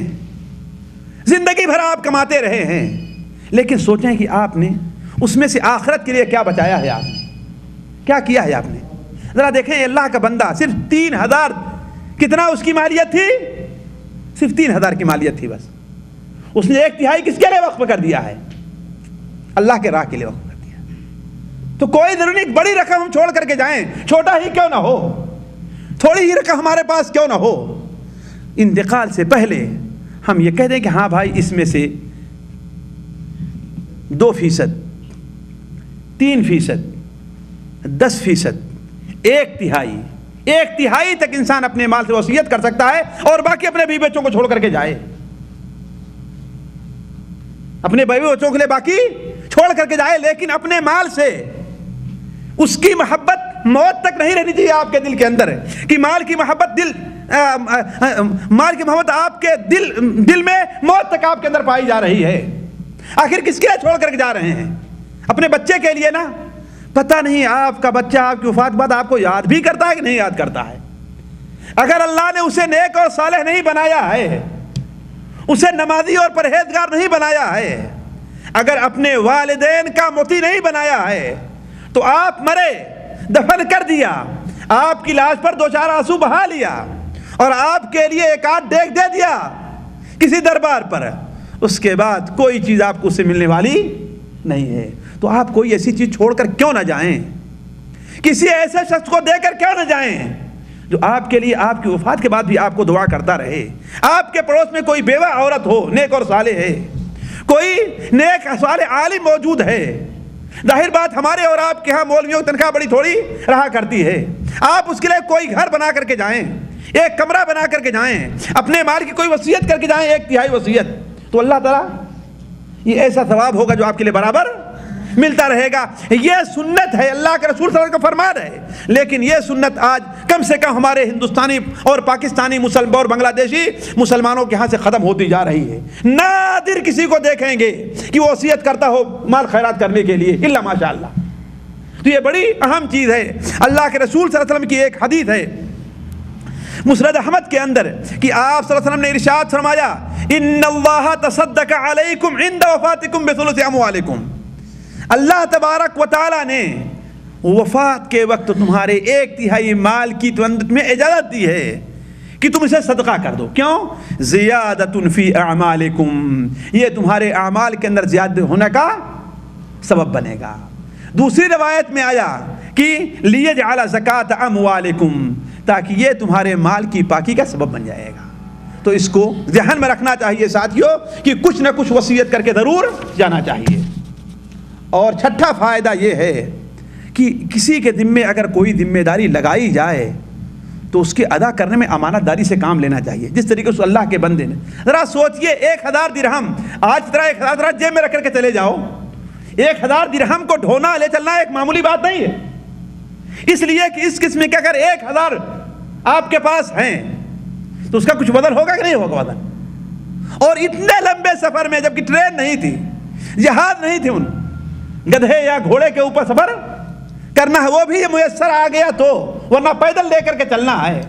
زندگی بھر آپ کماتے رہے ہیں, لیکن سوچیں کہ آپ نے اس میں سے آخرت کے لیے کیا بچایا ہے, آپ نے کیا کیا ہے. آپ نے ذرا دیکھیں, اللہ کا بندہ صرف 3000 کتنا اس کی مالیت تھی؟ صرف 3000 کی مالیت تھی بس. اس نے 1/3 کس کے لیے وقف کر دیا ہے؟ اللہ کے راہ کے لیے وقف کر دیا. تو کوئی ضروری نہیں بڑی رقم ہم چھوڑ کر کے جائیں, چھوٹا ہی کیوں نہ ہو, تھوڑی ہی رقم ہمارے پاس کیوں نہ ہو, انتقال سے پہلے ہم یہ کہہ دیں کہ ہاں بھائی اس میں سے 2%, 3%, 10%, 1/3 تک انسان اپنے مال سے وصیت کر سکتا ہے, اور باقی اپنے بیوی بچوں کو چھوڑ کر کے جائے. اپنے بیوی بچوں کے لیے باقی چھوڑ کر کے جائے, لیکن اپنے مال سے اس کی محبت موت تک نہیں رہنی چاہیے آپ کے دل کے اندر, کہ مال کی محبت آپ کے دل میں موت تک آپ کے اندر پائی جا رہی ہے. آخر کس کے لیے چھوڑ کر کے جا رہے ہیں؟ اپنے بچے کے لیے نا. پتہ نہیں آپ کا بچہ آپ کی وفات کے بعد آپ کو یاد بھی کرتا ہے کہ نہیں یاد کرتا ہے. اگر اللہ نے اسے نیک اور صالح نہیں بنایا ہے, اسے نمازی اور پرہیزگار نہیں بنایا ہے, اگر اپنے والدین کا مطیع نہیں بنایا ہے, تو آپ مرے, دفن کر دیا, آپ کی لاش پر 2-4 آنسو بہا لیا, اور آپ کے لیے 1-8 دیگ دے دیا کسی دربار پر, اس کے بعد کوئی چیز آپ کو اس سے ملنے والی نہیں ہے. تو آپ کوئی ایسی چیز چھوڑ کر کیوں نہ جائیں, کسی ایسے شخص کو دے کر کیوں نہ جائیں جو آپ کے لیے آپ کی وفات کے بعد بھی آپ کو دعا کرتا رہے. آپ کے پڑوس میں کوئی بیوہ عورت ہو, نیک اور صالح ہے, کوئی نیک صالح عالم موجود ہے. ظاہر بات ہمارے اور آپ کے ہاں مولویوں کی تنخواہ بڑی تھوڑی رہا کرتی ہے. آپ اس کے لیے کوئی گھر بنا کر کے جائیں, ایک کمرہ بنا کر کے جائیں, اپنے مال کی کوئی وصیت کر کے جائیں, 1/3 وصیت, تو اللہ تعالیٰ یہ ایسا ثواب ہوگا جو آپ کے لیے برابر ملتا رہے گا. یہ سنت ہے, اللہ کے رسول صلی اللہ علیہ وسلم کا فرمان ہے. لیکن یہ سنت آج کم سے کم ہمارے ہندوستانی اور پاکستانی مسلمان اور بنگلہ دیشی مسلمانوں کے ہاں سے ختم ہوتی جا رہی ہے. نادر کسی کو دیکھیں گے کہ وہ وصیت کرتا ہو مال خیرات کرنے کے لیے, الا ماشاء اللہ. تو یہ بڑی اہم چیز ہے. اللہ کے رسول صلی اللہ علیہ وسلم کی ایک حدیث ہے مسند احمد کے اندر کہ آپ صلی اللہ علیہ وسلم نے ارشاد فرمایا, ان اللہ تصدق علیکم عند وفاتکم بثلث اموالکم. اللہ تبارک و تعالیٰ نے وفات کے وقت تمہارے 1/3 مال کی تمہیں اجازت دی ہے کہ تم اسے صدقہ کر دو. کیوں؟ زیادۃ فی اعمالکم, یہ تمہارے اعمال کے اندر زیادہ ہونے کا سبب بنے گا. دوسری روایت میں آیا کہ لیجعل زکاۃ اموالکم, تاکہ یہ تمہارے مال کی پاکی کا سبب بن جائے گا. تو اس کو ذہن میں رکھنا چاہیے ساتھیوں کہ کچھ نہ کچھ وصیت کر کے ضرور جانا چاہیے. اور چھٹا فائدہ یہ ہے کہ کسی کے ذمے اگر کوئی ذمہ داری لگائی جائے تو اس کے ادا کرنے میں امانت داری سے کام لینا چاہیے. جس طریقے سے اللہ کے بندے نے, ذرا سوچئے 1000 درہم آج طرح 1000 درہم جیب میں رکھ کر کے چلے جاؤ. 1000 درہم کو ڈھونا لے چلنا ایک معمولی بات نہیں ہے. اس لیے کہ اس قسم کے اگر 1000 آپ کے پاس ہیں تو اس کا کچھ وزن ہوگا کہ نہیں ہوگا وزن. اور اتنے لمبے سفر میں, جبکہ ٹرین نہیں تھی, جہاز نہیں تھے, ان گدھے یا گھوڑے کے اوپر سفر کرنا ہے, وہ بھی میسر آ گیا تو, ورنہ پیدل لے کر کے چلنا ہے.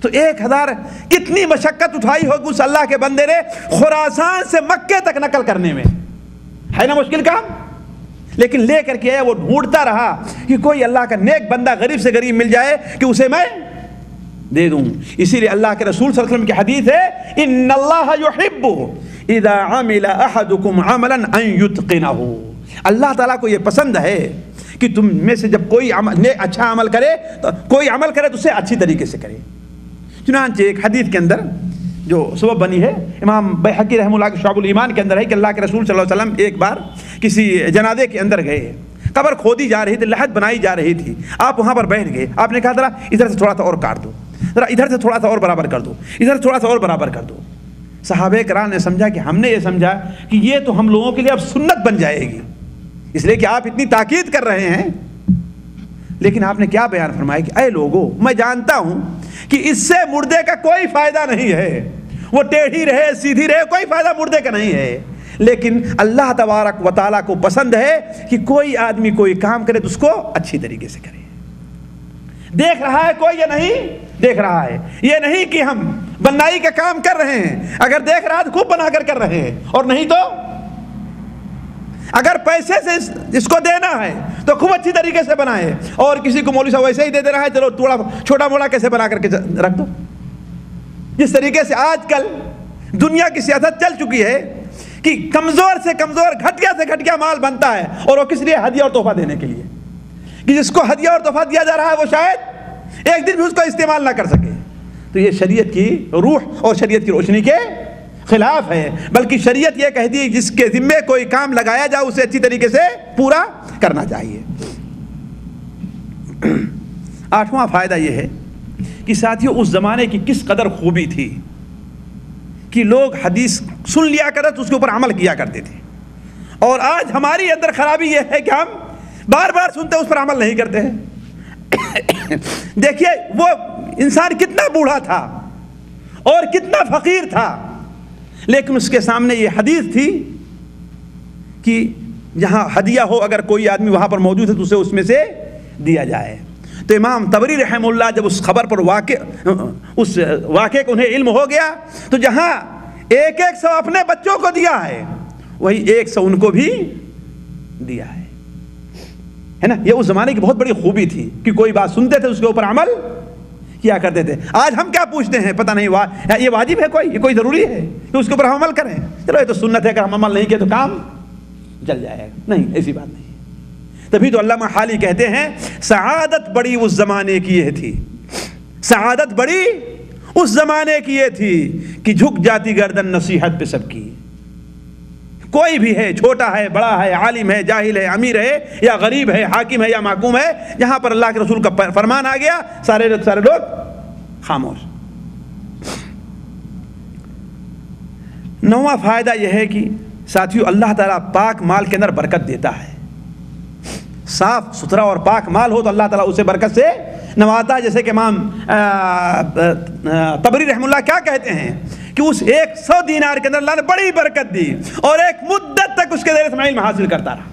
تو 1000 کتنی مشقت اٹھائی ہوگی اس اللہ کے بندے نے خراسان سے مکے تک نقل کرنے میں. ہے نا مشکل کام, لیکن لے کر کے وہ ڈھونڈتا رہا کہ کوئی اللہ کا نیک بندہ غریب سے غریب مل جائے کہ اسے میں دے دوں. اسی لیے اللہ کے رسول صلی اللہ علیہ وسلم کی حدیث ہے, ان اللہ یحب اذا عمل احدکم عملا ان یتقنہ. اللہ تعالیٰ کو یہ پسند ہے کہ تم میں سے جب کوئی اچھا عمل کرے تو کوئی عمل کرے تو اسے اچھی طریقے سے کرے. چنانچہ ایک حدیث کے اندر جو سبب بنی ہے، امام بیہقی رحمہ اللہ کے شعب الایمان کے اندر ہے کہ اللہ کے رسول صلی اللہ علیہ وسلم ایک بار کسی جنازے کے اندر گئے، قبر کھودی جا رہی تھی، لحد بنائی جا رہی تھی، آپ وہاں پر بیٹھ گئے، آپ نے کہا ذرا ادھر سے تھوڑا سا اور کاٹ دو، ذرا ادھر سے تھوڑا سا اور برابر کر دو، ادھر تھوڑا سا اور برابر کر دو۔ صحابہ کرام نے سمجھا کہ ہم نے یہ سمجھا کہ یہ تو ہم لوگوں کے لیے اب سنت بن جائے گی، اس لیے کہ آپ اتنی تاکید کر رہے ہیں۔ لیکن آپ نے کیا بیان فرمایا کہ اے لوگو، میں جانتا ہوں کہ اس سے مردے کا کوئی فائدہ نہیں ہے، وہ ٹیڑھی رہے سیدھی رہے، کوئی فائدہ مردے کا نہیں ہے، لیکن اللہ تبارک و تعالیٰ کو پسند ہے کہ کوئی آدمی کوئی کام کرے تو اس کو اچھی طریقے سے کرے۔ دیکھ رہا ہے کوئی یا نہیں دیکھ رہا ہے، یہ نہیں کہ ہم بنائی کا کام کر رہے ہیں، اگر دیکھ رہا ہے تو خوب بنا کر رہے ہیں، اور نہیں تو اگر پیسے سے اس کو دینا ہے تو خوب اچھی طریقے سے بنائے، اور کسی کو مولوی صاحب ویسے ہی دے رہا ہے، چلو تھوڑا چھوٹا موٹا کیسے بنا کر کے رکھ دو۔ جس طریقے سے آج کل دنیا کی سیاست چل چکی ہے کہ کمزور سے کمزور گھٹیا سے گھٹیا مال بنتا ہے، اور وہ کس لیے؟ ہدیہ اور تحفہ دینے کے لیے، کہ جس کو ہدیہ اور تحفہ دیا جا رہا ہے وہ شاید ایک دن بھی اس کو استعمال نہ کر سکے۔ تو یہ شریعت کی روح اور شریعت کی روشنی کے خلاف ہے، بلکہ شریعت یہ کہتی ہے جس کے ذمے کوئی کام لگایا جائے اسے اچھی طریقے سے پورا کرنا چاہیے۔ 8واں فائدہ یہ ہے کہ ساتھیوں اس زمانے کی کس قدر خوبی تھی کہ لوگ حدیث سن لیا کرتے تو اس کے اوپر عمل کیا کرتے تھے، اور آج ہماری اندر خرابی یہ ہے کہ ہم بار بار سنتے اس پر عمل نہیں کرتے ہیں۔ دیکھیے وہ انسان کتنا بوڑھا تھا اور کتنا فقیر تھا، لیکن اس کے سامنے یہ حدیث تھی کہ جہاں ہدیہ ہو اگر کوئی آدمی وہاں پر موجود ہے تو اسے اس میں سے دیا جائے۔ تو امام طبری رحمہ اللہ جب اس خبر پر اس واقعے کو انہیں علم ہو گیا تو جہاں 100 اپنے بچوں کو دیا ہے وہی 100 ان کو بھی دیا ہے نا۔ یہ اس زمانے کی بہت بڑی خوبی تھی کہ کوئی بات سنتے تھے اس کے اوپر عمل کیا کرتے تھے۔ آج ہم کیا پوچھتے ہیں، پتہ نہیں یہ واجب ہے یہ کوئی ضروری ہے کہ اس کے اوپر ہم عمل کریں، چلو یہ تو سنت ہے، اگر ہم عمل نہیں کیے تو کام چل جائے گا، نہیں ایسی بات نہیں۔ تبھی تو علامہ حالی کہتے ہیں سعادت بڑی اس زمانے کی یہ تھی، سعادت بڑی اس زمانے کی یہ تھی کہ جھک جاتی گردن نصیحت پہ سب کی، کوئی بھی ہے، چھوٹا ہے بڑا ہے، عالم ہے جاہل ہے، امیر ہے یا غریب ہے، حاکم ہے یا محکوم ہے، جہاں پر اللہ کے رسول کا فرمان آ گیا سارے لوگ خاموش۔ 9واں فائدہ یہ ہے کہ ساتھیو اللہ تعالیٰ پاک مال کے اندر برکت دیتا ہے، صاف ستھرا اور پاک مال ہو تو اللہ تعالیٰ اسے برکت سے نوازتا ہے۔ جیسے کہ امام طبری رحمہ اللہ کیا کہتے ہیں کہ اس 100 دینار کے اندر اللہ نے بڑی برکت دی اور ایک مدت تک اس کے زیر اسماعیل میں حاصل کرتا رہا،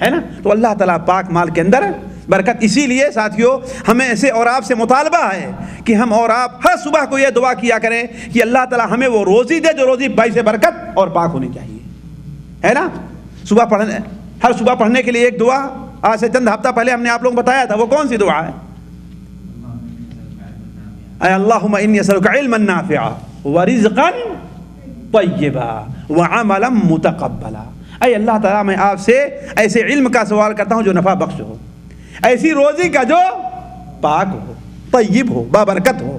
ہے نا۔ تو اللہ تعالیٰ پاک مال کے اندر برکت، اسی لیے ساتھیوں ہمیں ایسے اور آپ سے مطالبہ ہے کہ ہم اور آپ ہر صبح کو یہ دعا کیا کریں کہ اللہ تعالیٰ ہمیں وہ روزی دے جو روزی باعث برکت اور پاک ہونی چاہیے، ہے نا۔ ہر صبح پڑھنے کے لیے ایک دعا آج سے چند ہفتہ پہلے ہم نے آپ لوگوں کو بتایا تھا، وہ کون سی دعا ہے؟ اے اللہم انی اسألک علما نافعا ورزقا طیبا وعملا متقبلا۔ اے اللہ تعالیٰ میں آپ سے ایسے علم کا سوال کرتا ہوں جو نفع بخش ہو، ایسی روزی کا جو پاک ہو، طیب ہو، بابرکت ہو،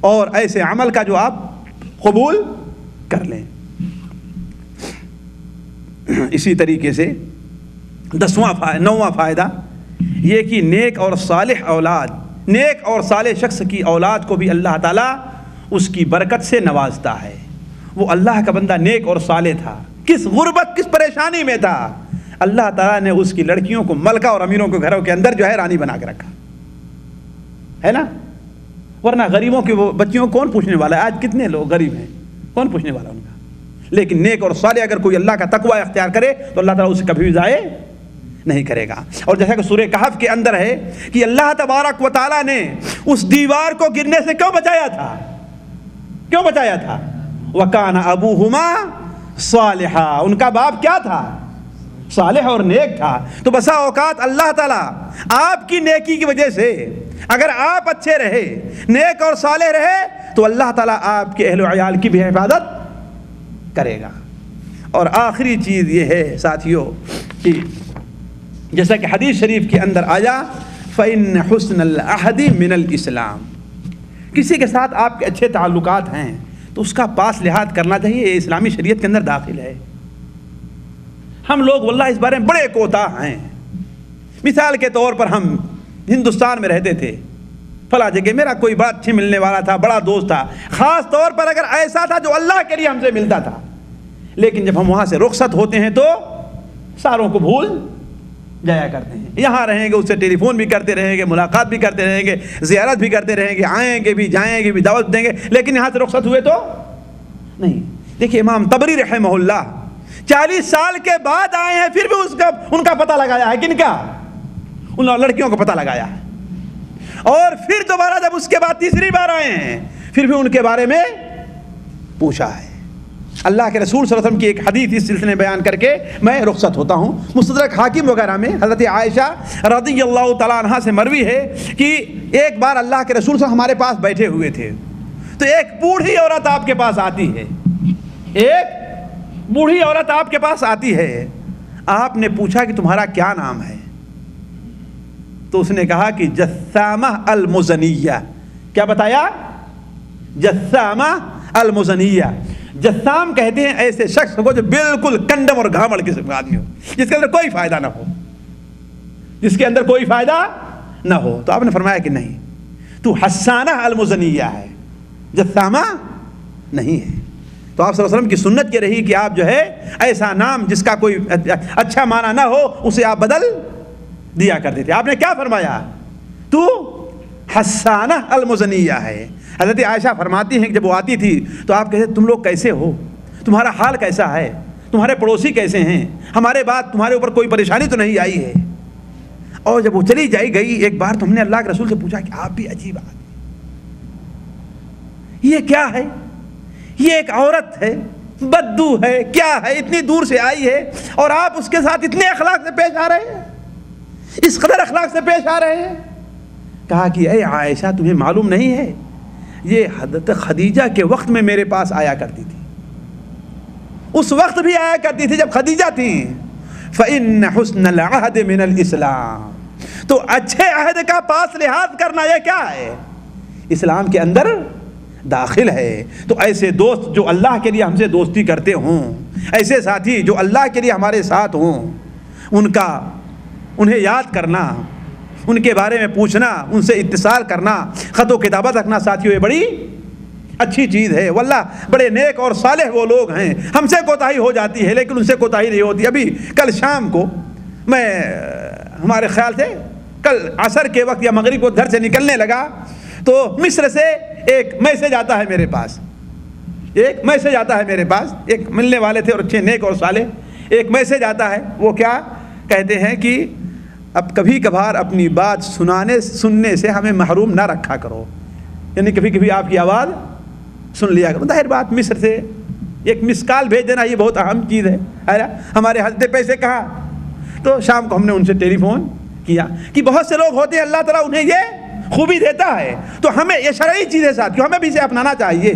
اور ایسے عمل کا جو آپ قبول کر لیں۔ اسی طریقے سے 9واں فائدہ یہ کہ نیک اور صالح اولاد، نیک اور صالح شخص کی اولاد کو بھی اللہ تعالیٰ اس کی برکت سے نوازتا ہے۔ وہ اللہ کا بندہ نیک اور صالح تھا، کس غربت کس پریشانی میں تھا، اللہ تعالیٰ نے اس کی لڑکیوں کو ملکہ اور امیروں کے گھروں کے اندر جو ہے رانی بنا کے رکھا، ہے نا۔ ورنہ غریبوں کی وہ بچیوں کون پوچھنے والا ہے؟ آج کتنے لوگ غریب ہیں، کون پوچھنے والا ان کا؟ لیکن نیک اور صالح اگر کوئی اللہ کا تقوی اختیار کرے تو اللہ تعالیٰ اسے کبھی بھی ضائع نہیں کرے گا۔ اور جیسا کہ سورہ کہف کے اندر ہے کہ اللہ تبارک و تعالیٰ نے اس دیوار کو گرنے سے کیوں بچایا تھا؟ کیوں بچایا تھا؟ وَكَانَ أَبُوهُمَا صَالِحًا، ان کا باپ کیا تھا؟ صالح اور نیک تھا۔ تو بسا اوقات اللہ تعالیٰ آپ کی نیکی کی وجہ سے اگر آپ اچھے رہے، نیک اور صالح رہے، تو اللہ تعالیٰ آپ کے اہل و عیال کی بھی حفاظت کرے گا۔ اور آخری چیز یہ ہے ساتھیوں کہ جیسا کہ حدیث شریف کے اندر آیا فَإِنَّ حُسْنَ الْعَهْدِ مِنَ الْإِسْلَامِ، کسی کے ساتھ آپ کے اچھے تعلقات ہیں تو اس کا پاس لحاظ کرنا چاہیے، یہ اسلامی شریعت کے اندر داخل ہے۔ ہم لوگ واللہ اس بارے میں بڑے کوتاہ ہیں۔ مثال کے طور پر ہم ہندوستان میں رہتے تھے، فلاں جگہ میرا کوئی بڑا اچھے ملنے والا تھا، بڑا دوست تھا، خاص طور پر اگر ایسا تھا جو اللہ کے لیے ہم سے ملتا تھا، لیکن جب ہم وہاں سے رخصت ہوتے ہیں تو ساروں کو بھول جایا کرتے ہیں۔ یہاں رہیں گے، اس سے ٹیلی فون بھی کرتے رہیں گے، ملاقات بھی کرتے رہیں گے، زیارت بھی کرتے رہیں گے، آئیں گے بھی، جائیں گے بھی، دعوت دیں گے، لیکن یہاں سے رخصت ہوئے تو نہیں۔ دیکھیے امام طبری رحمہ اللہ 40 سال کے بعد آئے ہیں، پھر بھی ان کا پتہ لگایا ہے، کن کا؟ ان لڑکیوں کا پتہ لگایا ہے، اور پھر دوبارہ جب اس کے بعد تیسری بار آئے ہیں پھر بھی ان کے بارے میں پوچھا ہے۔ اللہ کے رسول صلی اللہ علیہ وسلم کی ایک حدیث اس سلسلے میں بیان کر کے میں رخصت ہوتا ہوں۔ مستدرک حاکم وغیرہ میں حضرت عائشہ رضی اللہ تعالیٰ عنہا سے مروی ہے کہ ایک بار اللہ کے رسول صلی اللہ علیہ وسلم ہمارے پاس بیٹھے ہوئے تھے تو ایک بوڑھی عورت آپ کے پاس آتی ہے، ایک بوڑھی عورت آپ کے پاس آتی ہے۔ آپ نے پوچھا کہ تمہارا کیا نام ہے؟ تو اس نے کہا کہ جسامہ المزنیہ۔ کیا بتایا؟ جسامہ المزنیہ۔ جسام کہتے ہیں ایسے شخص کو جو بالکل کنڈم اور گھامڑ قسم کا آدمی ہو، جس کے اندر کوئی فائدہ نہ ہو، جس کے اندر کوئی فائدہ نہ ہو۔ تو آپ نے فرمایا کہ نہیں، تو حسانہ المزنیہ ہے، جسامہ نہیں ہے۔ تو آپ صلی اللہ علیہ وسلم کی سنت یہ رہی کہ آپ جو ہے ایسا نام جس کا کوئی اچھا معنی نہ ہو اسے آپ بدل دیا کرتے تھے۔ آپ نے کیا فرمایا؟ تو حسانہ المزنیہ ہے۔ حضرت عائشہ فرماتی ہیں کہ جب وہ آتی تھی تو آپ کہتے تم لوگ کیسے ہو، تمہارا حال کیسا ہے، تمہارے پڑوسی کیسے ہیں، ہمارے بعد تمہارے اوپر کوئی پریشانی تو نہیں آئی ہے۔ اور جب وہ چلی گئی ایک بار تو ہم نے اللہ کے رسول سے پوچھا کہ آپ بھی عجیب آدمی، یہ کیا ہے؟ یہ ایک عورت ہے، بدو ہے، کیا ہے، اتنی دور سے آئی ہے اور آپ اس کے ساتھ اتنے اخلاق سے پیش آ رہے ہیں، اس قدر اخلاق سے پیش آ رہے ہیں۔ کہا کہ اے عائشہ تمہیں معلوم نہیں ہے، یہ حضرت خدیجہ کے وقت میں میرے پاس آیا کرتی تھی، اس وقت بھی آیا کرتی تھی جب خدیجہ تھی۔ فَإِنَّ حُسْنَ الْعَهْدِ مِنَ الْإِسْلَامِ، تو اچھے عہد کا پاس لحاظ کرنا یہ کیا ہے؟ اسلام کے اندر داخل ہے۔ تو ایسے دوست جو اللہ کے لیے ہم سے دوستی کرتے ہوں، ایسے ساتھی جو اللہ کے لیے ہمارے ساتھ ہوں، انہیں یاد کرنا، ان کے بارے میں پوچھنا، ان سے اتصال کرنا، خط و کتابت رکھنا ساتھیوں یہ بڑی اچھی چیز ہے۔ واللہ بڑے نیک اور صالح وہ لوگ ہیں، ہم سے کوتاہی ہو جاتی ہے لیکن ان سے کوتاہی نہیں ہوتی۔ ابھی کل شام کو میں ہمارے خیال سے کل عصر کے وقت یا مغرب کو گھر سے نکلنے لگا تو مصر سے ایک میسج آتا ہے میرے پاس، ایک میسج آتا ہے میرے پاس، ایک ملنے والے تھے اور اچھے نیک اور صالح، ایک میسج آتا ہے۔ وہ کیا کہتے ہیں کہ اب کبھی کبھار اپنی بات سننے سے ہمیں محروم نہ رکھا کرو، یعنی کبھی کبھی آپ کی آواز سن لیا کرو۔ ظاہر بات مصر سے ایک مس کال بھیج دینا یہ بہت اہم چیز ہے، ہمارے ہاتھ پیسے کہاں۔ تو شام کو ہم نے ان سے ٹیلی فون کیا کہ بہت سے لوگ ہوتے ہیں اللہ تعالیٰ انہیں یہ خوبی دیتا ہے، تو ہمیں یہ شرعی چیزیں ساتھیوں ہمیں بھی اسے اپنانا چاہیے،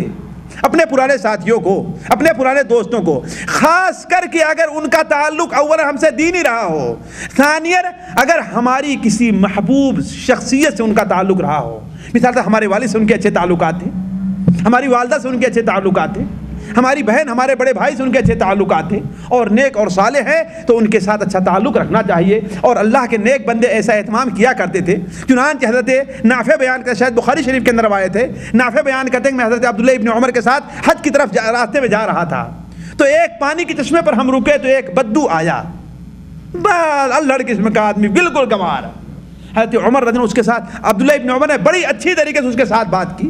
اپنے پرانے ساتھیوں کو، اپنے پرانے دوستوں کو، خاص کر کے اگر ان کا تعلق اول ہم سے دینی رہا ہو، ثانیاً اگر ہماری کسی محبوب شخصیت سے ان کا تعلق رہا ہو۔ مثال ہمارے والد سے ان کے اچھے تعلقات تھے، ہماری والدہ سے ان کے اچھے تعلقات تھے، ہماری بہن ہمارے بڑے بھائی سے ان کے اچھے تعلقات تھے، اور نیک اور صالح ہیں تو ان کے ساتھ اچھا تعلق رکھنا چاہیے۔ اور اللہ کے نیک بندے ایسا اہتمام کیا کرتے تھے، چنانچہ حضرت نافع بیان کرتے، شاید بخاری شریف کے اندر روایت ہے، نافع بیان کرتے ہیں کہ میں حضرت عبداللہ ابن عمر کے ساتھ حج کی طرف راستے میں جا رہا تھا تو ایک پانی کے چشمے پر ہم رکے تو ایک بدو آیا، اللہ قسم کا آدمی، بالکل گنوار۔ حضرت عمر رضی اللہ عنہ اس کے ساتھ، عبداللہ ابن عمر نے بڑی اچھی طریقے سے اس کے ساتھ بات کی،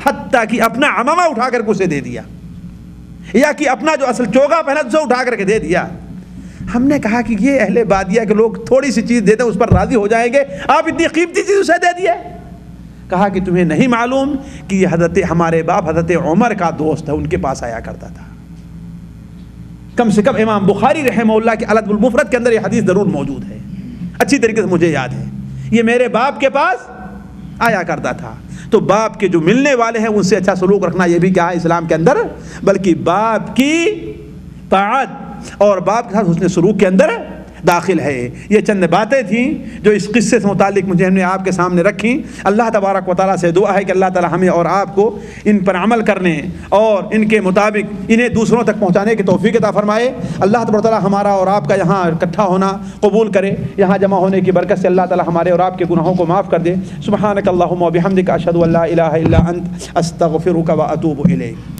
حتیٰ کہ اپنا عمامہ اٹھا کر اسے دے دیا، یا کہ اپنا جو اصل چوگا پہنا اسے اٹھا کر کے دے دیا۔ ہم نے کہا کہ یہ اہل بادیہ کے لوگ تھوڑی سی چیز دیتے ہیں اس پر راضی ہو جائیں گے، آپ اتنی قیمتی چیز اسے دے دیے۔ کہا کہ تمہیں نہیں معلوم کہ یہ حضرت ہمارے باپ حضرت عمر کا دوست ہے، ان کے پاس آیا کرتا تھا۔ کم سے کم امام بخاری رحمہ اللہ کے الادب المفرد کے اندر یہ حدیث ضرور موجود ہے، اچھی طریقے سے مجھے یاد ہے، یہ میرے باپ کے پاس آیا کرتا تھا۔ تو باپ کے جو ملنے والے ہیں ان سے اچھا سلوک رکھنا یہ بھی کیا ہے اسلام کے اندر، بلکہ باپ کی طاعت اور باپ کے ساتھ حسن سلوک کے اندر داخل ہے۔ یہ چند باتیں تھیں جو اس قصے سے متعلق مجھے ہم نے آپ کے سامنے رکھیں۔ اللہ تبارک و تعالیٰ سے دعا ہے کہ اللہ تعالیٰ ہمیں اور آپ کو ان پر عمل کرنے اور ان کے مطابق انہیں دوسروں تک پہنچانے کی توفیق عطا فرمائے۔ اللہ تبارک و تعالیٰ ہمارا اور آپ کا یہاں اکٹھا ہونا قبول کرے، یہاں جمع ہونے کی برکت سے اللہ تعالیٰ ہمارے اور آپ کے گناہوں کو معاف کر دے۔ سبحانک اللہم و بحمدک، اشہد ان لا الہ الا انت، استغفرک و اتوب الیک۔